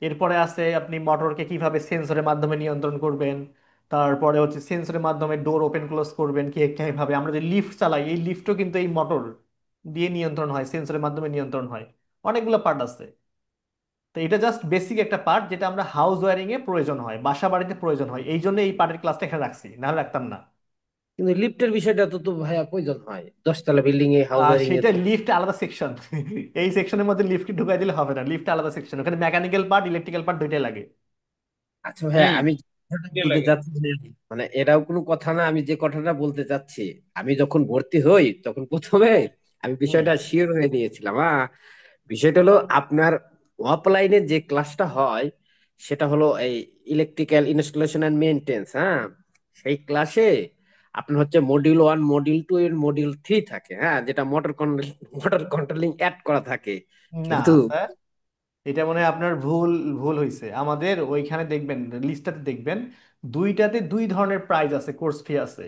এরপরে আছে আপনি মোটরকে কিভাবে সেন্সরের মাধ্যমে নিয়ন্ত্রণ করবেন, তারপরে হচ্ছে সেন্সরের মাধ্যমে ডোর ওপেন ক্লোজ করবেন কিভাবে। আমরা যে লিফট চালাই, এই লিফটও কিন্তু এই মোটর দিয়ে নিয়ন্ত্রণ হয়, সেন্সরের মাধ্যমে নিয়ন্ত্রণ হয়। অনেকগুলো পার্ট আছে। তো এটা জাস্ট বেসিক একটা পার্ট যেটা আমরা হাউস ওয়ারিং এ প্রয়োজন হয়, বাসা বাড়িতে প্রয়োজন হয়, এই জন্য এই পার্টের ক্লাসটা এখানে রাখছি, না হলে রাখতাম না। কিন্তু লিফটের বিষয়টা তো তো ভাইয়া প্রয়োজন হয় 10 তলা building a house wearing a সেটা তো। লিফট আলাদা সেকশন। এই সেকশনের মধ্যে লিফট ঢুকাই দিলে হবে না, লিফট আলাদা সেকশন, ওখানে মেকানিক্যাল পার্ট ইলেকট্রিক্যাল পার্ট দুইটাই লাগে। আচ্ছা ভাইয়া, হুম, আমি কথাটা দিয়ে বলতে লাগে। চাচ্ছি যে, মানে এটাও কোনো কথা না, আমি যে কথাটা বলতে চাচ্ছি, আমি যখন ভর্তি হই তখন প্রথমে আমি হুম, বিষয়টা শিওর হয়ে দিয়েছিলাম। বিষয়টা হলো আপনার অফলাইনে যে ক্লাসটা হয় সেটা হলো এই ইলেকট্রিক্যাল ইনস্টলেশন এন্ড মেইনটেন্স, হ্যাঁ। সেই ক্লাসে আপনার হচ্ছে মডিউল 1, মডিউল 2 এর মডিউল 3 থাকে, হ্যাঁ, যেটা মোটর কন্ট্রোলিং অ্যাড করা থাকে। না কিন্তু স্যার, এটা মনে হয় আপনার ভুল ভুল হয়েছে। আমাদের ওইখানে দেখবেন, লিস্টটাতে দেখবেন, দুইটাতে দুই ধরনের প্রাইস আছে, কোর্স ফি আছে।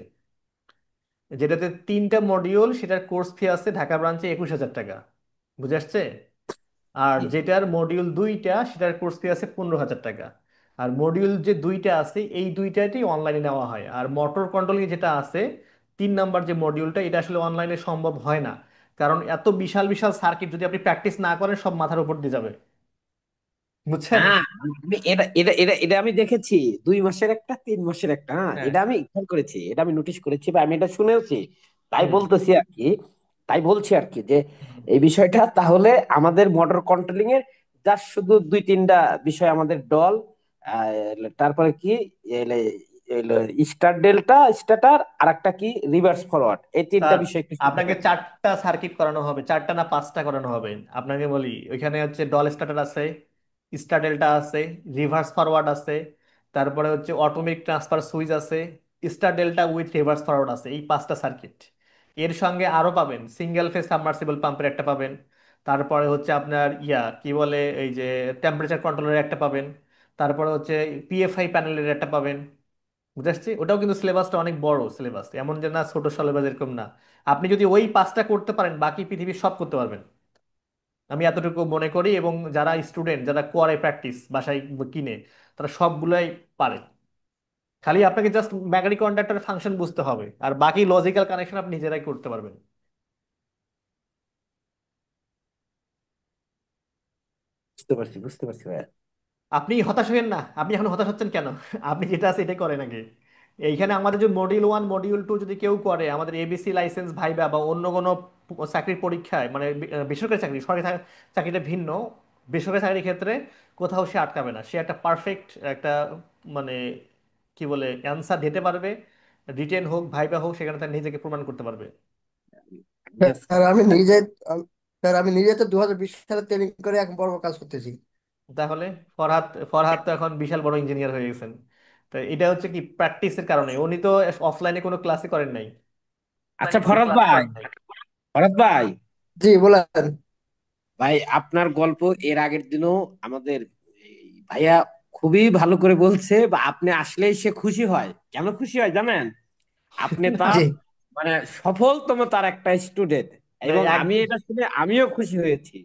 যেটাতে 3টা মডিউল, সেটার কোর্স ফি আছে ঢাকা ব্রাঞ্চে 21,000 টাকা, বুঝে আসছে? আর যেটার মডিউল 2টা, সেটার কোর্স ফি আছে 15,000 টাকা। আর মডিউল যে দুইটা আছে, এই দুইটাতেই অনলাইনে নেওয়া হয়। আর মোটর কন্ট্রোলিং যেটা আছে, 3 নাম্বার যে মডিউলটা, এটা আসলে অনলাইনে সম্ভব হয় না। কারণ এত বিশাল বিশাল সার্কিট যদি আপনি প্র্যাকটিস না করেন, সব মাথার উপর দিয়ে যাবে, বুঝছেন? হ্যাঁ, আমি এটা এটা এটা এটা আমি দেখেছি। 2 মাসের একটা, 3 মাসের একটা, হ্যাঁ, হ্যাঁ। এটা আমি খেয়াল করেছি, এটা আমি নোটিশ করেছি বা আমি এটা শুনেওছি। তাই হুম। বলতেছি আর কি, তাই বলছি আর কি যে এই বিষয়টা তাহলে আমাদের মোটর কন্ট্রোলিং এর জাস্ট শুধু 2-3টা বিষয় আমাদের ডল, তারপরে কি স্টার ডেল্টা স্টার্টার, আর একটা কি রিভার্স ফরওয়ার্ড, এই 3টা স্যার, বিষয় একটু শুনতে আপনাকে হবে। 4টা সার্কিট করানো হবে, 4টা না 5টা করানো হবে। আপনাকে বলি, ওইখানে হচ্ছে ডল স্টার্টার আছে, স্টার ডেল্টা আছে, রিভার্স ফরওয়ার্ড আছে, তারপরে হচ্ছে অটোমেটিক ট্রান্সফার সুইচ আছে, star delta with reverse forward আছে, এই 5টা সার্কিট। এর সঙ্গে আরো পাবেন সিঙ্গেল ফেজ সাবমার্সিবল পাম্পের একটা পাবেন। তারপরে হচ্ছে আপনার কি বলে, এই যে টেম্পারেচার কন্ট্রোলের একটা পাবেন। তারপরে হচ্ছে পিএফআই প্যানেলের একটা পাবেন। বুঝতে পারছি, ওটাও কিন্তু সিলেবাসটা অনেক বড় সিলেবাস, এমন যে না ছোট সিলেবাস, এরকম না। আপনি যদি ওই 5টা করতে পারেন, বাকি পৃথিবীর সব করতে পারবেন, আমি এতটুকু মনে করি। এবং যারা স্টুডেন্ট, যারা করে প্র্যাকটিস বাসায় কিনে, তারা সবগুলাই পারে। খালি আপনাকে জাস্ট ম্যাগনেটিক কন্ডাক্টরের ফাংশন বুঝতে হবে, আর বাকি লজিক্যাল কানেকশন আপনি নিজেরাই করতে পারবেন। বুঝতে পারছি, বুঝতে পারছি ভাইয়া। আপনি হতাশ হবেন না, আপনি এখন হতাশ হচ্ছেন কেন? আপনি যেটা আছে এটাই করেন আগে। এইখানে আমাদের যে মডিউল 1, মডিউল 2 যদি কেউ করে, আমাদের এবিসি লাইসেন্স ভাইবা বা অন্য কোনো চাকরির পরীক্ষায়, মানে বেসরকারি চাকরি, সরকারি চাকরিটা ভিন্ন। বেসরকারি চাকরির ক্ষেত্রে কোথাও সে আটকাবে না, সে একটা পারফেক্ট একটা, মানে কি বলে, অ্যান্সার দিতে পারবে। রিটেন হোক, ভাইবা হোক, সেখানে তার নিজেকে প্রমাণ করতে পারবে। Yes. স্যার আমি নিজে স্যার আমি নিজে তো 2020 সালে ট্রেনিং করে এখন বড় কাজ করতেছি। তাহলে ফরহাদ ফরহাদ তো এখন বিশাল বড় ইঞ্জিনিয়ার হয়ে গেছেন। তো এটা হচ্ছে কি প্র্যাকটিসের কারণে, উনি তো অফলাইনে কোনো ক্লাসই করেন নাই, আচ্ছা কোনো ফরাদ ক্লাস ভাই, করেন নাই। ফরাদ ভাই, জি বলেন। ভাই আপনার গল্প এর আগের দিনও আমাদের এই ভাইয়া খুবই ভালো করে বলছে, বা আপনি আসলেই সে খুশি হয়। কেন খুশি হয় জানেন? আপনি তার জি। মানে সফলতম তার একটা স্টুডেন্ট, না, এবং এক আমি এটা শুনে আমিও খুশি হয়েছি।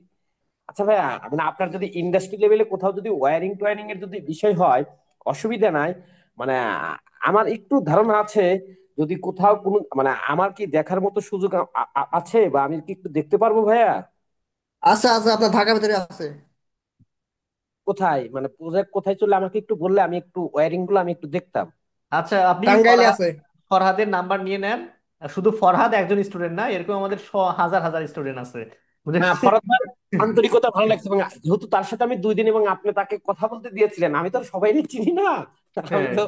আচ্ছা ভাইয়া, মানে আপনার যদি ইন্ডাস্ট্রি লেভেলে কোথাও যদি ওয়্যারিং টোয়ারিং এর যদি বিষয় হয়, অসুবিধা নাই। মানে আমার একটু ধারণা আছে, যদি কোথাও কোনো মানে আমার কি দেখার মতো সুযোগ আছে, বা আমি কি একটু দেখতে পারবো ভাইয়া? আচ্ছা আচ্ছা, আপনার ঢাকার ভিতরে আছে। কোথায়, মানে প্রজেক্ট কোথায় চলে আমাকে একটু বললে আমি একটু ওয়্যারিং গুলো আমি একটু দেখতাম। আচ্ছা, আপনি টাঙ্গাইলে ফরহাদ আছে। ফরহাদের নাম্বার নিয়ে নেন। আর শুধু ফরহাদ একজন স্টুডেন্ট না, এরকম আমাদের হাজার হাজার স্টুডেন্ট আছে, হ্যাঁ, বুঝেছি। ফরাদ ভাই আন্তরিকতা ভালো লাগছে, এবং যেহেতু তার সাথে আমি 2 দিন এবং আপনি তাকে কথা বলতে দিয়েছিলেন, আমি তো আর সবাই চিনি না, আমি হ্যাঁ, তো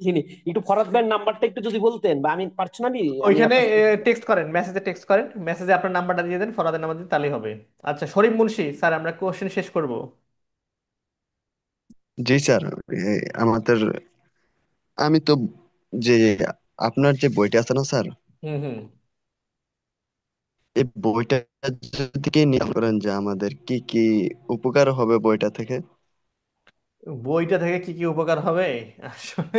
চিনি। একটু ফরাদ ভাইয়ের নাম্বারটা একটু যদি বলতেন, বা আমি পার্সোনালি আমি ওইখানে আপনার সাথে। টেক্সট করেন, মেসেজে টেক্সট করেন, মেসেজে আপনার নাম্বারটা দিয়ে দেন, ফরহাদের নাম্বার দিয়ে, তাহলেই হবে। আচ্ছা শরীফ মুন্সি স্যার, আমরা কোশ্চেন শেষ করব। জি স্যার। আমাদের আমি তো যে আপনার যে বইটা আছে না স্যার, হুম হুম। এই বইটা যদি কি নিয়ে করেন যে আমাদের কি কি উপকার হবে বইটা থেকে। বইটা থেকে কি কি উপকার হবে? আসলে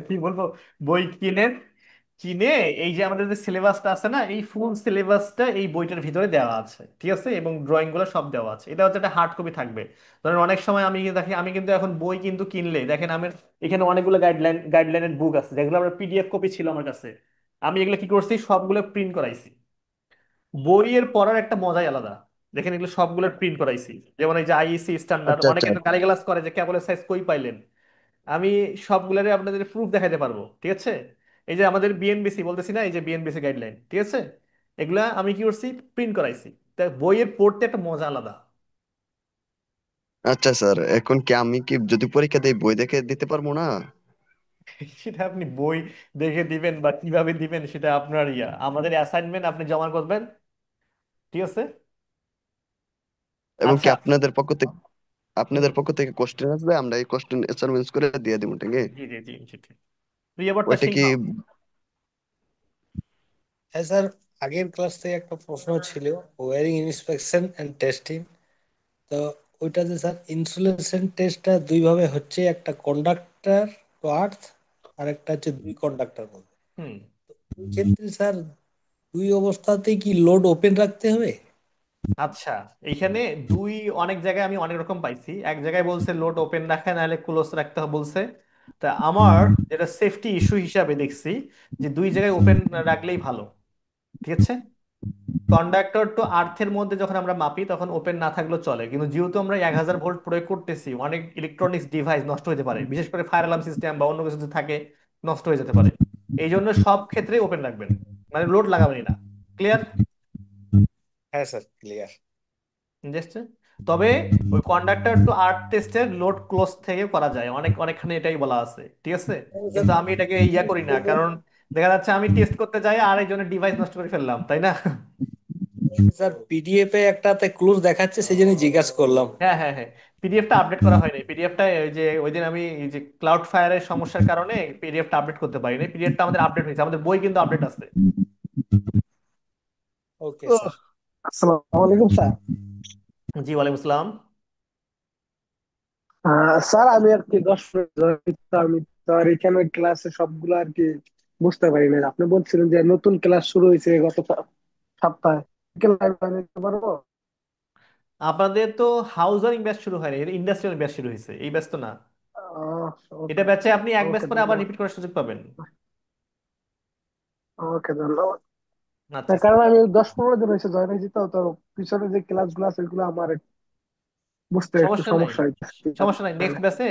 কি বলবো, বই কিনেন, কিনে এই যে আমাদের যে সিলেবাসটা আছে না, এই ফুল সিলেবাসটা এই বইটার ভিতরে দেওয়া আছে, ঠিক আছে? এবং ড্রয়িং গুলো সব দেওয়া আছে। এটা হচ্ছে একটা হার্ড কপি থাকবে। ধরেন অনেক সময় আমি দেখি, আমি কিন্তু এখন বই কিন্তু কিনলে দেখেন, আমি এখানে অনেকগুলো গাইডলাইনের বুক আছে, যেগুলো আমার পিডিএফ কপি ছিল আমার কাছে। আমি এগুলো কি করছি, সবগুলো প্রিন্ট করাইছি। বইয়ের পড়ার একটা মজাই আলাদা। দেখেন এগুলো সবগুলো প্রিন্ট করাইছি। যেমন এই যে আইইসি স্ট্যান্ডার্ড, আচ্ছা অনেকে আচ্ছা। তো গালিগালাজ করে যে কেবলের সাইজ কই পাইলেন। আমি সবগুলোরে আপনাদের প্রুফ দেখাতে পারবো, ঠিক আছে? এই যে আমাদের বিএনবিসি বলতেছি না, এই যে বিএনবিসি গাইডলাইন, ঠিক আছে? এগুলা আমি কি করছি, প্রিন্ট করাইছি। তা বইয়ের পড়তে একটা মজা আলাদা। আচ্ছা স্যার, এখন কি আমি কি যদি পরীক্ষা দেই বই দেখে দিতে পারবো না? সেটা আপনি বই দেখে দিবেন বা কিভাবে দিবেন, সেটা আপনার আমাদের অ্যাসাইনমেন্ট আপনি জমা করবেন, ঠিক আছে? এবং কি আচ্ছা, হুম, আপনাদের পক্ষ থেকে কোশ্চেন আসবে, আমরা এই কোশ্চেন অ্যাসাইনমেন্টস করে দিয়ে দিব, ঠিক আছে? জি জি জি জি ঠিক। প্রিয়বর্তা ওইটা সিংহ। কি হ্যাঁ স্যার, আগের ক্লাস থেকে একটা প্রশ্ন ছিল, ওয়ারিং ইন্সপেকশন এন্ড টেস্টিং। তো ওইটা যে স্যার ইনসুলেশন টেস্টটা দুই ভাবে হচ্ছে, একটা কন্ডাক্টর টু আর্থ আর একটা হচ্ছে দুই কন্ডাক্টর মধ্যে। হুম, এই ক্ষেত্রে স্যার দুই অবস্থাতেই কি লোড ওপেন রাখতে হবে? আচ্ছা, এইখানে দুই অনেক জায়গায় আমি অনেক রকম পাইছি। এক জায়গায় বলছে লোড ওপেন রাখা নাহলে ক্লোজ রাখতে হবে বলছে। তা আমার যেটা সেফটি ইস্যু হিসাবে দেখছি যে দুই জায়গায় ওপেন রাখলেই ভালো। ঠিক আছে, কন্ডাক্টর টু আর্থের মধ্যে যখন আমরা মাপি তখন ওপেন না থাকলেও চলে, কিন্তু যেহেতু আমরা 1000 ভোল্ট প্রয়োগ করতেছি, অনেক ইলেকট্রনিক্স ডিভাইস নষ্ট হতে পারে, বিশেষ করে ফায়ার অ্যালার্ম সিস্টেম বা অন্য কিছু যদি থাকে নষ্ট হয়ে যেতে পারে। এই জন্য সব ক্ষেত্রে ওপেন রাখবেন, মানে লোড লাগাবেনই না। ক্লিয়ার? হ্যাঁ স্যার, ক্লিয়ার। বুঝছে? তবে ওই কন্ডাক্টর টু আর্থ টেস্টের লোড ক্লোজ থেকে করা যায়, অনেকখানে এটাই বলা আছে। ঠিক আছে, কিন্তু আমি এটাকে ইয়া করি না, কারণ দেখা যাচ্ছে আমি টেস্ট করতে যাই আর একজনের ডিভাইস নষ্ট করে ফেললাম, তাই না? স্যার পিডিএফ এ একটাতে ক্লোজ দেখাচ্ছে, সেই জন্য জিজ্ঞাসা করলাম। হ্যাঁ হ্যাঁ হ্যাঁ, পিডিএফটা আপডেট করা হয়নি। পিডিএফটা ওই যে ওই দিন আমি এই যে ক্লাউড ফায়ারের সমস্যার কারণে পিডিএফটা আপডেট করতে পারিনি। পিডিএফটা আমাদের আপডেট হয়েছে, আমাদের বই কিন্তু আপডেট আছে। ওকে ও, স্যার। আসসালামু আলাইকুম স্যার। জি ওয়ালাইকুম আসসালাম। স্যার আমি আর কি 10 মিনিট আমি তো আর এখানে ক্লাসে সবগুলো আর কি বুঝতে পারি না। আপনি বলছিলেন যে নতুন ক্লাস শুরু হয়েছে গত সপ্তাহে, ক্লাস নিতে পারবো? আপনাদের তো হাউজারিং ব্যাচ শুরু হয়নি, এটা ইন্ডাস্ট্রিয়াল ব্যাচ শুরু হয়েছে, এই ব্যাচ তো না। এটা ওকে, ব্যাচে আপনি এক ব্যাচ ওকে পরে আবার ধন্যবাদ। রিপিট করার সুযোগ পাবেন। ওকে ধন্যবাদ। আচ্ছা না, স্যার, কারণ আমি 10-15 দিন হয়েছে জয়েন হয়েছি, তো তো পিছনে যে ক্লাসগুলো আছে ওইগুলো আমার বুঝতে একটু সমস্যা নাই, সমস্যা হইতেছে। সমস্যা নাই। নেক্সট ব্যাচে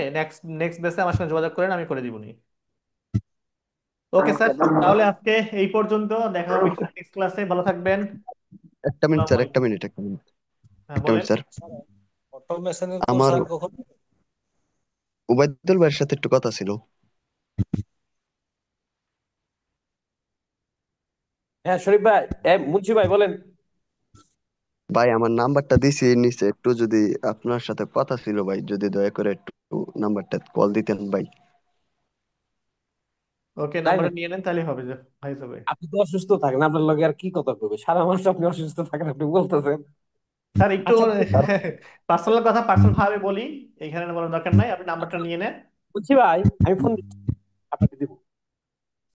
নেক্সট ব্যাচে আমার সঙ্গে যোগাযোগ করেন, আমি করে দিবনি। ওকে ওকে স্যার, ধন্যবাদ। তাহলে আজকে এই পর্যন্ত, দেখা হবে নেক্সট ক্লাসে। ভালো থাকবেন। একটা মিনিট আসসালামু স্যার, একটা আলাইকুম। মিনিট, একটা মিনিট, হ্যাঁ একটা মিনিট বলেন। স্যার। অটোমেশনের কোর্স আমার আর কখন? উবাইদুল ভাইয়ের সাথে একটু কথা ছিল। হ্যাঁ শরীফ ভাই, মুন্সি ভাই বলেন। ভাই আমার নাম্বারটা দিছি নিচে, একটু যদি আপনার সাথে কথা ছিল ভাই, যদি দয়া করে একটু নাম্বারটা কল দিতেন ভাই। ওকে, তাই নাম্বারটা নাকি? নিয়ে নেন, তাহলে হবে, যে হয়ে যাবে। আপনি তো অসুস্থ থাকেন, আপনার লগে আর কি কথা কইবে? সারা মাস আপনি অসুস্থ থাকেন, আপনি বলতেছেন। স্যার একটু আচ্ছা পার্সোনাল কথা পার্সোনাল ভাবে বলি, এখানে বলার দরকার নাই, আপনি নাম্বারটা নিয়ে নেন। মুন্সি ভাই, আমি ফোন দিচ্ছি, আপনাকে দিব।